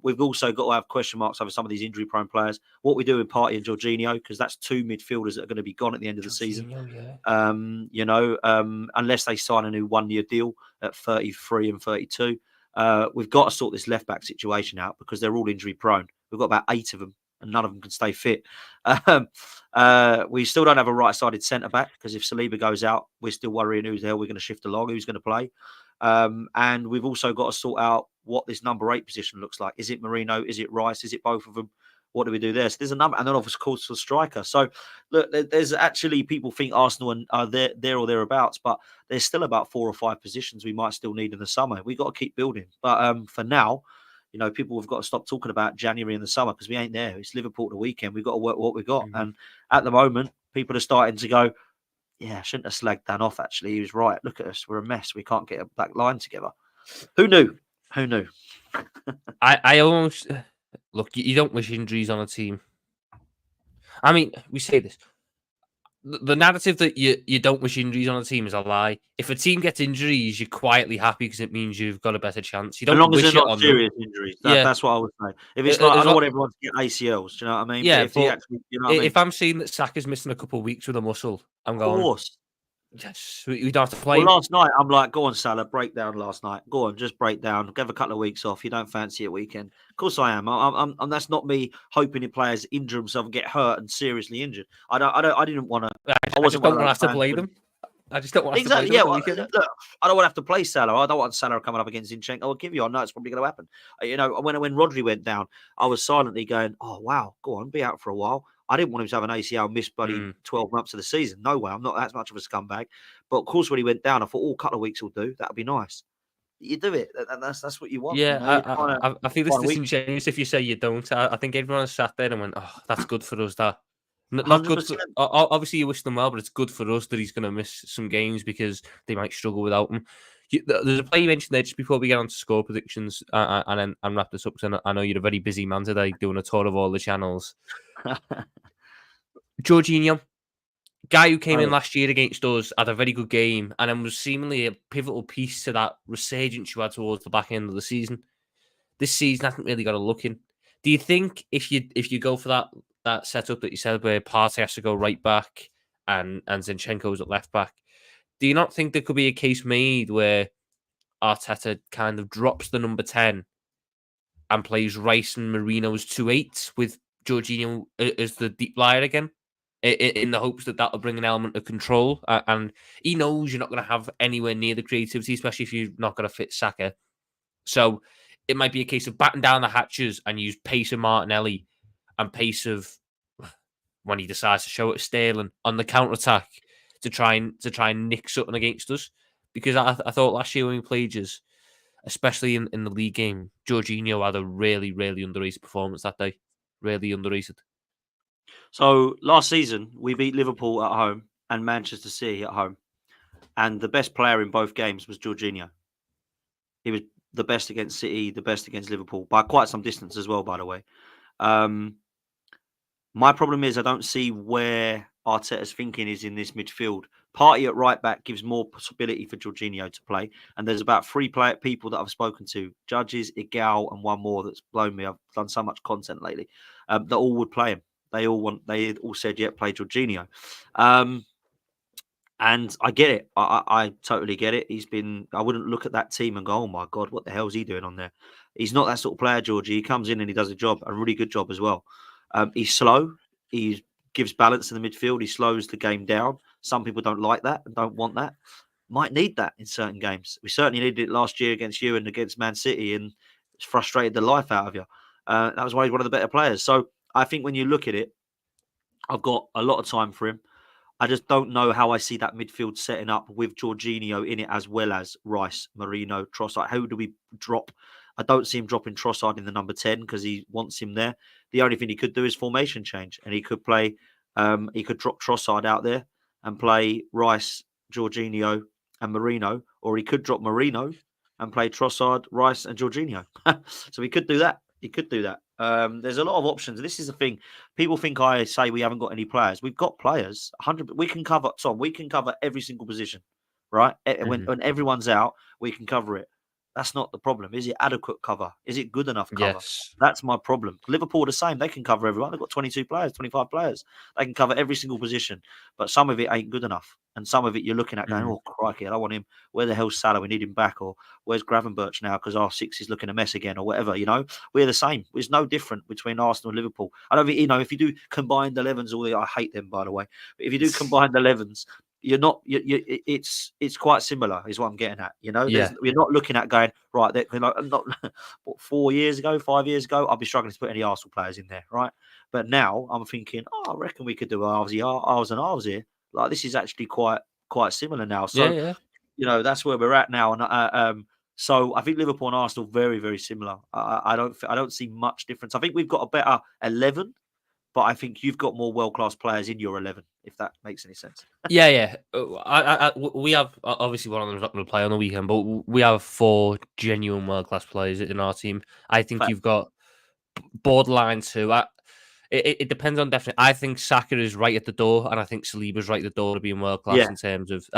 B: We've also got to have question marks over some of these injury-prone players. What we do with Partey and Jorginho, because that's two midfielders that are going to be gone at the end of the season.
A: Yeah.
B: Unless they sign a new one-year deal at 33 and 32. We've got to sort this left-back situation out because they're all injury-prone. We've got about 8 of them, and none of them can stay fit. We still don't have a right-sided centre-back because if Saliba goes out, we're still worrying who's the hell we're going to shift along, who's going to play. And we've also got to sort out what this number 8 position looks like. Is it Marino? Is it Rice? Is it both of them? What do we do there? So there's a number, and then of course the striker. So look, there's actually people think Arsenal are there or thereabouts, but there's still about 4 or 5 positions we might still need in the summer. We've got to keep building. But for now, people have got to stop talking about January in the summer because we ain't there. It's Liverpool the weekend. We've got to work what we've got.
A: Mm-hmm.
B: And at the moment, people are starting to go, yeah, I shouldn't have slagged Dan off, actually. He was right. Look at us. We're a mess. We can't get a back line together. Who knew? Who knew?
A: I almost... Look, you don't wish injuries on a team. I mean, we say this. The narrative that you don't wish injuries on a team is a lie. If a team gets injuries, you're quietly happy because it means you've got a better chance. You
B: As
A: don't
B: long as
A: wish
B: they're
A: it
B: not
A: on
B: serious
A: them.
B: injuries.
A: Yeah.
B: That's what I would say. If it's like, I
A: As
B: don't want
A: lo-
B: everyone to get ACLs. Do you know what I mean?
A: Yeah,
B: but if he
A: but
B: actually, you know what I mean?
A: if I'm seeing that Saka's missing a couple of weeks with a muscle, I'm
B: Of
A: going,
B: course.
A: yes, we don't have to play
B: Well,
A: him.
B: last night, I'm like, go on, Salah, break down last night. Go on, just break down. Give a couple of weeks off. You don't fancy a weekend. Of course I am. I'm that's not me hoping the players injure themselves and get hurt and seriously injured. I didn't want to.
A: I just don't want to have to play them. I just don't want to have to play them
B: Yeah,
A: at the
B: well,
A: weekend.
B: look, I don't want to have to play Salah. I don't want Salah coming up against Zinchenko. I'll give you. I know it's probably going to happen. When Rodri went down, I was silently going, "Oh wow, go on, be out for a while." I didn't want him to have an ACL miss bloody 12 months of the season. No way. I'm not that much of a scumbag. But of course, when he went down, I thought, "Oh, a couple of weeks will do. That'll be nice." You do it, and that's what you want.
A: Yeah,
B: You're
A: I feel it's disingenuous if you say you don't. I think everyone has sat there and went, "Oh, that's good for us." That not good for.
B: 100%.
A: Obviously, you wish them well, but it's good for us that he's going to miss some games because they might struggle without him. There's a player you mentioned there just before we get on to score predictions and then and wrap this up. Because I know you're a very busy man today, doing a tour of all the channels. Jorginho, guy who came in last year against us, had a very good game, and then was seemingly a pivotal piece to that resurgence you had towards the back end of the season. This season hasn't really got a look in. Do you think if you go for that setup that you said where Partey has to go right back and Zinchenko's at left back, do you not think there could be a case made where Arteta kind of drops the number 10 and plays Rice and Marino's 2-8 with Jorginho as the deep liar again? In the hopes that will bring an element of control. And he knows you're not going to have anywhere near the creativity, especially if you're not going to fit Saka. So it might be a case of batten down the hatches and use pace of Martinelli and pace of when he decides to show it Sterling on the counter-attack to try and nick something against us. Because I thought last year when we played you, especially in the league game, Jorginho had a really, really underrated performance that day. Really underrated.
B: So last season, we beat Liverpool at home and Manchester City at home. And the best player in both games was Jorginho. He was the best against City, the best against Liverpool, by quite some distance as well, by the way. My problem is I don't see where Arteta's thinking is in this midfield, Party at right back gives more possibility for Jorginho to play. And there's about three people that I've spoken to, Judges, Igal, and one more that's blown me. I've done so much content lately, that all would play him. They all said, yeah, play Jorginho. And I get it. I totally get it. I wouldn't look at that team and go, oh my God, what the hell is he doing on there? He's not that sort of player, Georgie. He comes in and he does a really good job as well. He's slow. He gives balance in the midfield. He slows the game down. Some people don't like that and don't want that. Might need that in certain games. We certainly needed it last year against you and against Man City, and it's frustrated the life out of you. That was why he's one of the better players. So I think when you look at it, I've got a lot of time for him. I just don't know how I see that midfield setting up with Jorginho in it, as well as Rice, Marino, Trossard. How do we drop? I don't see him dropping Trossard in the number 10 because he wants him there. The only thing he could do is formation change, and he could play. He could drop Trossard out there and play Rice, Jorginho, and Marino, or he could drop Marino and play Trossard, Rice, and Jorginho. So he could do that. He could do that. There's a lot of options. This is the thing. People think I say we haven't got any players. We've got players. 100. We can cover. Tom, we can cover every single position, right? When everyone's out, we can cover it. That's not the problem. Is it adequate cover? Is it good enough cover?
A: Yes.
B: That's my problem. Liverpool are the same. They can cover everyone. They've got 22 players, 25 players. They can cover every single position. But some of it ain't good enough. And some of it you're looking at going, oh, crikey, I don't want him. Where the hell's Salah? We need him back. Or where's Gravenberch now? Because our 6 is looking a mess again or whatever, We're the same. There's no different between Arsenal and Liverpool. I don't think, if you do combined 11s, I hate them, by the way. But if you do combined 11s, you're not. It's quite similar, is what I'm getting at. We're not looking at going right. Not 4 years ago, 5 years ago, I'd be struggling to put any Arsenal players in there, right? But now I'm thinking, I reckon we could do ours and ours here. Like this is actually quite similar now. So that's where we're at now. And so I think Liverpool and Arsenal very, very similar. I don't see much difference. I think we've got a better 11. But I think you've got more world-class players in your 11, if that makes any sense.
A: Yeah. We have, obviously one of them's not going to play on the weekend, but we have 4 genuine world-class players in our team. I think you've got borderline 2. It depends on definitely. I think Saka is right at the door, and I think Saliba's right at the door to being world-class in terms of...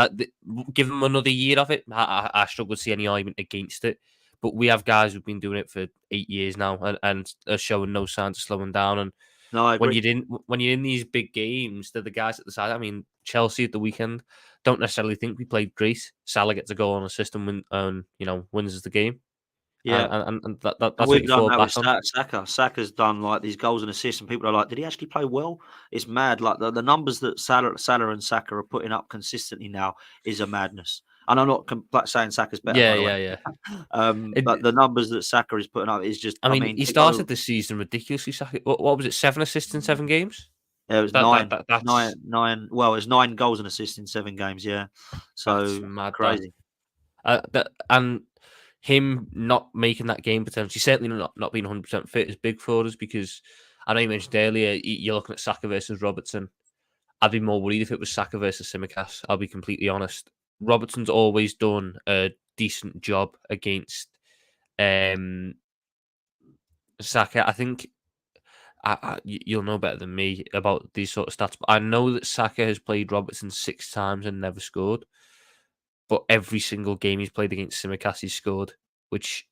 A: give them another year of it. I struggle to see any argument against it. But we have guys who've been doing it for 8 years now and are showing no signs of slowing down. And
B: no, I agree.
A: When you're in these big games, they're the guys at the side. I mean, Chelsea at the weekend don't necessarily think we played great. Salah gets a goal on assist and wins the game.
B: Yeah,
A: and that's
B: we've done that with Saka. Saka's done like these goals and assists, and people are like, "Did he actually play well?" It's mad. Like the numbers that Salah and Saka are putting up consistently now is a madness. And I'm not saying Saka's better.
A: Yeah.
B: But the numbers that Saka is putting up is just.
A: I mean he started the season ridiculously. Saka, what was it? 7 assists in 7 games.
B: Yeah, it was 9. Well, it was 9 goals and assists in 7 games. Yeah, so
A: that's mad,
B: crazy.
A: And him not making that game potentially, certainly not being 100% fit, is big for us because I know you mentioned earlier you're looking at Saka versus Robertson. I'd be more worried if it was Saka versus Tsimikas. I'll be completely honest. Robertson's always done a decent job against Saka. I think you'll know better than me about these sort of stats, but I know that Saka has played Robertson 6 times and never scored. But every single game he's played against Tsimikas, he's scored. Which,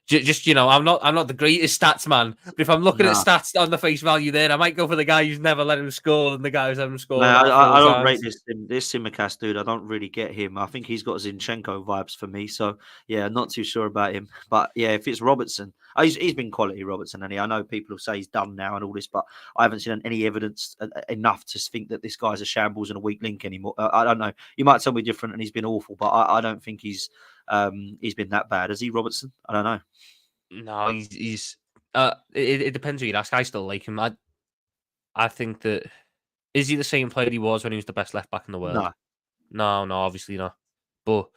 A: just I'm not the greatest stats man. But if I'm looking at stats on the face value, there I might go for the guy who's never let him score than the guy who's let him score.
B: I don't rate this Tsimikas dude. I don't really get him. I think he's got Zinchenko vibes for me. So yeah, not too sure about him. But yeah, if it's Robertson, he's been quality Robertson, and I know people will say he's done now and all this, but I haven't seen any evidence enough to think that this guy's a shambles and a weak link anymore. I don't know. You might tell me different, and he's been awful, but I don't think he's been that bad. Has he, Robertson? I don't know.
A: No, he's. It depends who you ask. I still like him. I think that is he the same player he was when he was the best left back in the world? No, obviously not. But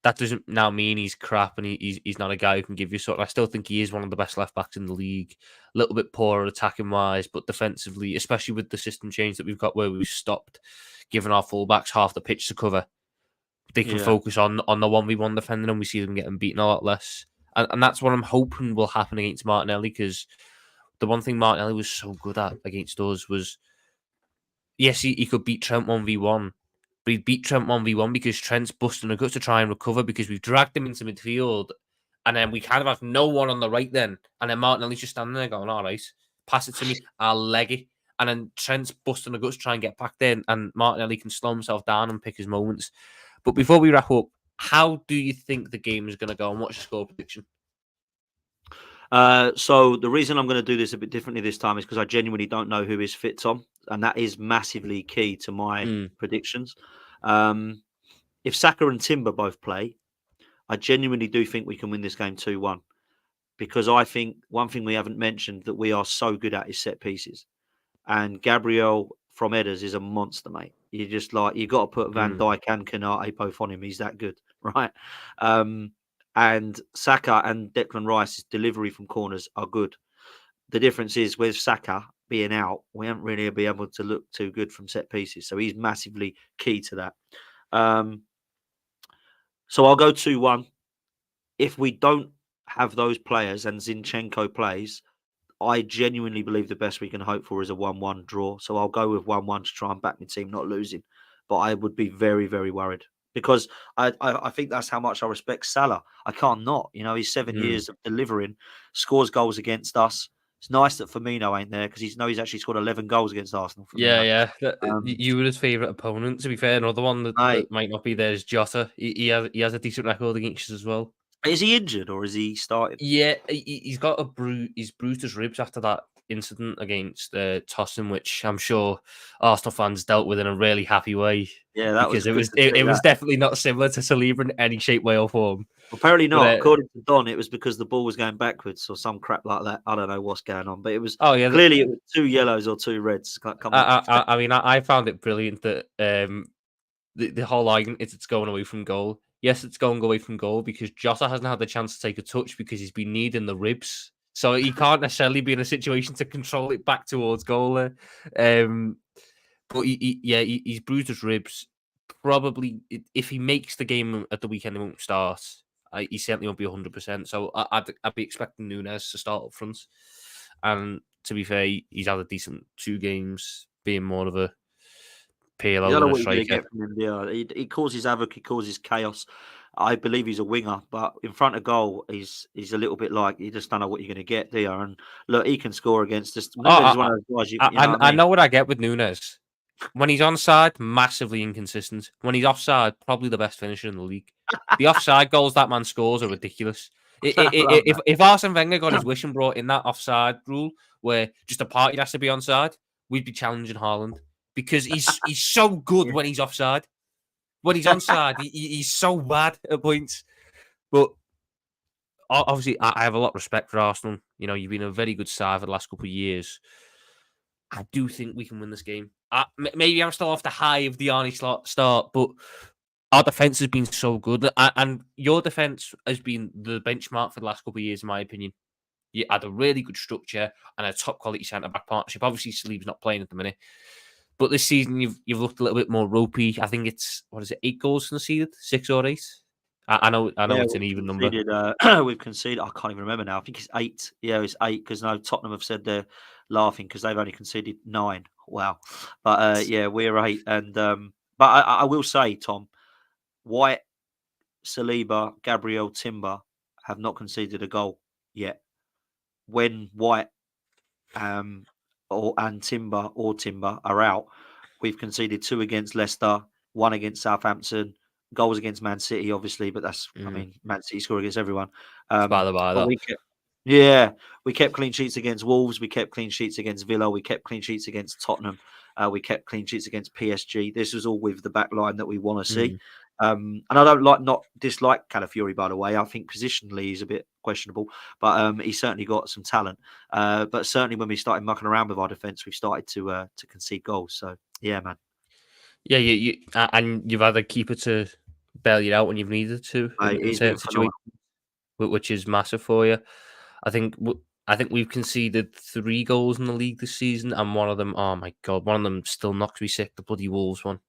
A: that doesn't now mean he's crap and he's not a guy who can give you sort. I still think he is one of the best left backs in the league. A little bit poorer attacking wise, but defensively, especially with the system change that we've got, where we've stopped giving our fullbacks half the pitch to cover. They can focus on the 1v1 defending, and we see them getting beaten a lot less. And that's what I'm hoping will happen against Martinelli, because the one thing Martinelli was so good at against us was, yes, he could beat Trent 1v1, but he beat Trent 1v1 because Trent's busting a gut to try and recover because we've dragged him into midfield, and then we kind of have no one on the right then, and then Martinelli's just standing there going, all right, pass it to me, I'll leg it. And then Trent's busting the guts to try and get back there, and Martinelli can slow himself down and pick his moments. But before we wrap up, how do you think the game is going to go, and what's your score prediction?
B: So the reason I'm going to do this a bit differently this time is because I genuinely don't know who is fit, Tom, and that is massively key to my predictions. If Saka and Timber both play, I genuinely do think we can win this game 2-1, because I think one thing we haven't mentioned that we are so good at is set pieces. And Gabriel from Edders is a monster, mate. You just you got to put Van Dijk and Kanate both on him. He's that good, right? And Saka and Declan Rice's delivery from corners are good. The difference is with Saka being out, we haven't really been able to look too good from set pieces. So he's massively key to that. So I'll go 2-1. If we don't have those players and Zinchenko plays, I genuinely believe the best we can hope for is a 1-1 draw. So I'll go with 1-1 to try and back my team not losing. But I would be very, very worried, because I think that's how much I respect Salah. I can't not. He's 7 years of delivering, scores goals against us. It's nice that Firmino ain't there, because he's actually scored 11 goals against Arsenal.
A: Yeah. You were his favourite opponent, to be fair. Another one that might not be there is Jota. He has a decent record against us as well.
B: Is he injured or is he started?
A: Yeah, he's got he's bruised his ribs after that incident against Tottenham, which I'm sure Arsenal fans dealt with in a really happy way.
B: Yeah, that
A: because it was definitely not similar to Saliba in any shape, way, or form.
B: Apparently not. But, according to Don, it was because the ball was going backwards or some crap like that. I don't know what's going on, but it was clearly it was 2 yellows or 2 reds.
A: I mean, I found it brilliant that the whole argument is it's going away from goal. Yes, it's going away from goal because Jota hasn't had the chance to take a touch because he's been kneed in the ribs. So he can't necessarily be in a situation to control it back towards goal there. But he's bruised his ribs. Probably, if he makes the game at the weekend, he won't start. He certainly won't be 100%. So I'd be expecting Núñez to start up front. And to be fair, he's had a decent 2 games, being more of a Pirlo than a striker.
B: He causes havoc, he causes chaos. I believe he's a winger, but in front of goal, he's a little bit like, you just don't know what you're going to get, do you? And look, he can score against us.
A: I know what I get with Núñez. When he's onside, massively inconsistent. When he's offside, probably the best finisher in the league. The offside goals that man scores are ridiculous. If Arsene Wenger got his wish and brought in that offside rule, where just a party has to be onside, we'd be challenging Haaland, because he's so good when he's offside. When he's onside, he's so bad at points. But obviously, I have a lot of respect for Arsenal. You've been a very good side for the last couple of years. I do think we can win this game. Maybe I'm still off the high of the Arnie start, but our defence has been so good. And your defence has been the benchmark for the last couple of years, in my opinion. You had a really good structure and a top quality centre-back partnership. Obviously, Saliba's not playing at the minute. But this season, you've looked a little bit more ropey. I think it's, 8 goals conceded? 6 or 8? I know it's an even number.
B: We've conceded, I can't even remember now. I think it's 8. Yeah, it's 8, because Tottenham have said they're laughing because they've only conceded 9. Wow. But we're 8. And but I will say, Tom, White, Saliba, Gabriel, Timber have not conceded a goal yet. When White and Timber are out, we've conceded 2 against Leicester, 1 against Southampton, goals against Man City, obviously, but that's I mean, Man City score against everyone.
A: By the by,
B: we kept clean sheets against Wolves, we kept clean sheets against Villa, we kept clean sheets against Tottenham, we kept clean sheets against PSG. This was all with the back line that we want to see. And I don't dislike Calafiori, by the way. I think positionally he's a bit questionable, but he's certainly got some talent. But certainly when we started mucking around with our defence, we've started to concede goals. So yeah, man.
A: Yeah, and you've had a keeper to bail you out when you've needed to in certain situations, which is massive for you. I think we've conceded 3 goals in the league this season, and one of them, oh my god, one of them still knocks me sick. The bloody Wolves one.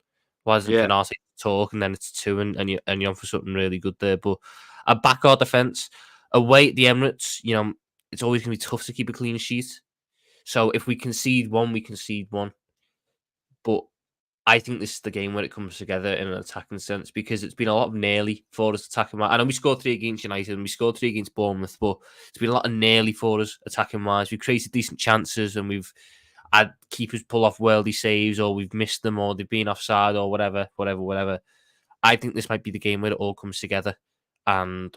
A: Why doesn't Canate talk, and then it's 2, and you're on for something really good there. But I back our defence away at the Emirates. It's always going to be tough to keep a clean sheet. So if we concede 1, we concede 1. But I think this is the game where it comes together in an attacking sense because it's been a lot of nearly for us attacking. I know we scored 3 against United and we scored 3 against Bournemouth, but it's been a lot of nearly for us attacking wise. We've created decent chances and we've had keepers pull off worldy saves, or we've missed them, or they've been offside, or whatever. I think this might be the game where it all comes together and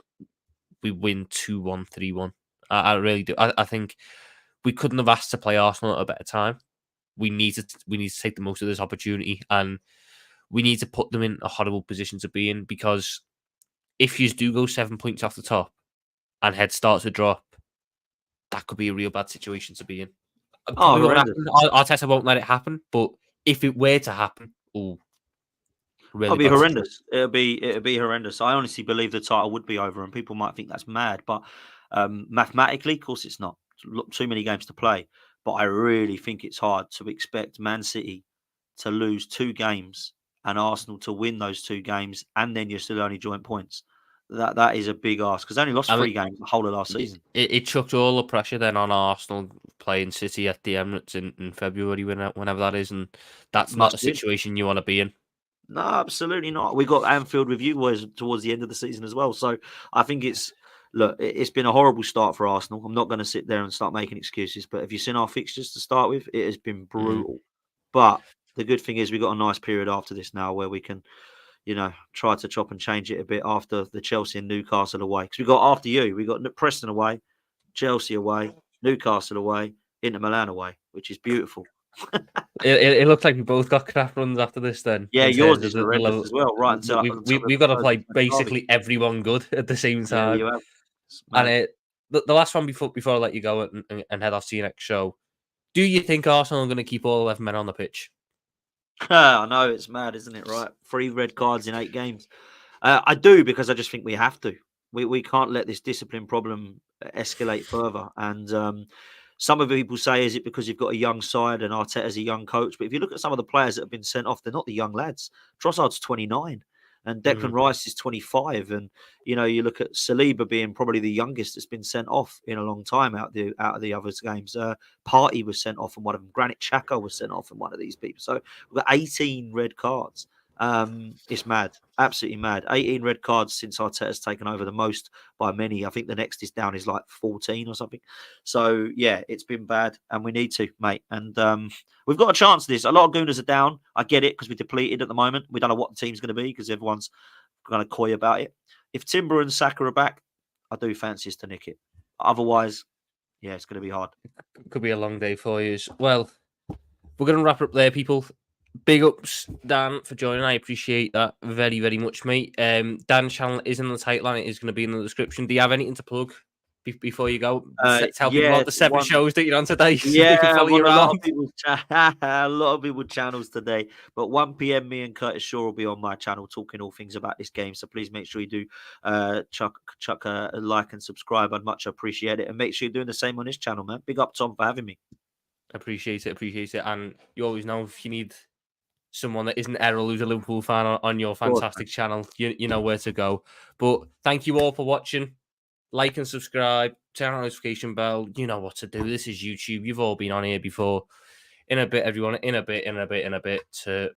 A: we win 2-1, 3-1. I really do. I think we couldn't have asked to play Arsenal at a better time. We need to take the most of this opportunity, and we need to put them in a horrible position to be in, because if you do go 7 points off the top and head starts to drop, that could be a real bad situation to be in. Probably won't happen. Arteta won't let it happen, but if it were to happen, really
B: it'll be horrendous. It'll be horrendous. I honestly believe the title would be over, and people might think that's mad, but mathematically, of course, it's not. Too many games to play. But I really think it's hard to expect Man City to lose 2 games and Arsenal to win those 2 games, and then you're still only joint points. That is a big ask, because they only lost 3 games the whole of last season.
A: It chucked all the pressure then on Arsenal playing City at the Emirates in February, whenever that is, and that's not a situation you want to be in.
B: No, absolutely not. We got Anfield with you boys towards the end of the season as well, so I think it's been a horrible start for Arsenal. I'm not going to sit there and start making excuses, but if you've seen our fixtures to start with, it has been brutal. But the good thing is we've got a nice period after this now where we can, try to chop and change it a bit after the Chelsea and Newcastle away. Because we got after you, we got Preston away, Chelsea away, Newcastle away, Inter Milan away, which is beautiful.
A: It looks like we both got crap runs after this then.
B: Yeah, yours is horrendous as well, right?
A: We've got to play basically everyone good at the same time.
B: Yeah, you have.
A: And the last one before I let you go and head off to your next show, do you think Arsenal are going to keep all 11 men on the pitch?
B: I know, it's mad, isn't it? Right, 3 red cards in 8 games. I do, because I just think we have to. We can't let this discipline problem escalate further. And some of the people say, is it because you've got a young side and Arteta's a young coach? But if you look at some of the players that have been sent off, they're not the young lads. Trossard's 29 and Declan Rice is 25. And, you look at Saliba being probably the youngest that's been sent off in a long time out of the other games. Partey was sent off in one of them. Granit Xhaka was sent off in one of these people. So we've got 18 red cards. It's mad, absolutely mad. 18 red cards since Arteta's taken over, the most by many. I think the next is down is like 14 or something. So yeah, it's been bad, and we need to, mate. And we've got a chance of this. A lot of Gooners are down. I get it, because we're depleted at the moment. We don't know what the team's going to be because everyone's kind of coy about it. If Timber and Saka are back, I do fancy us to nick it. Otherwise, yeah, it's going to be hard.
A: Could be a long day for you. Well, we're going to wrap up there, people. Big ups, Dan, for joining. I appreciate that very, very much, mate. Dan's channel is in the title and it is going to be in the description. Do you have anything to plug before you go? Tell people about the 7 shows that you're on today. So
B: yeah, a lot of people's channels today. But 1 p.m, me and Curtis Shaw will be on my channel talking all things about this game. So please make sure you do chuck a like and subscribe. I'd much appreciate it. And make sure you're doing the same on this channel, man. Big up, Tom, for having me.
A: Appreciate it. And you always know, if you need someone that isn't Errol, who's a Liverpool fan, on your fantastic channel, you know where to go. But thank you all for watching. Like and subscribe, turn on the notification bell. You know what to do. This is YouTube. You've all been on here before. In a bit, everyone. In a bit to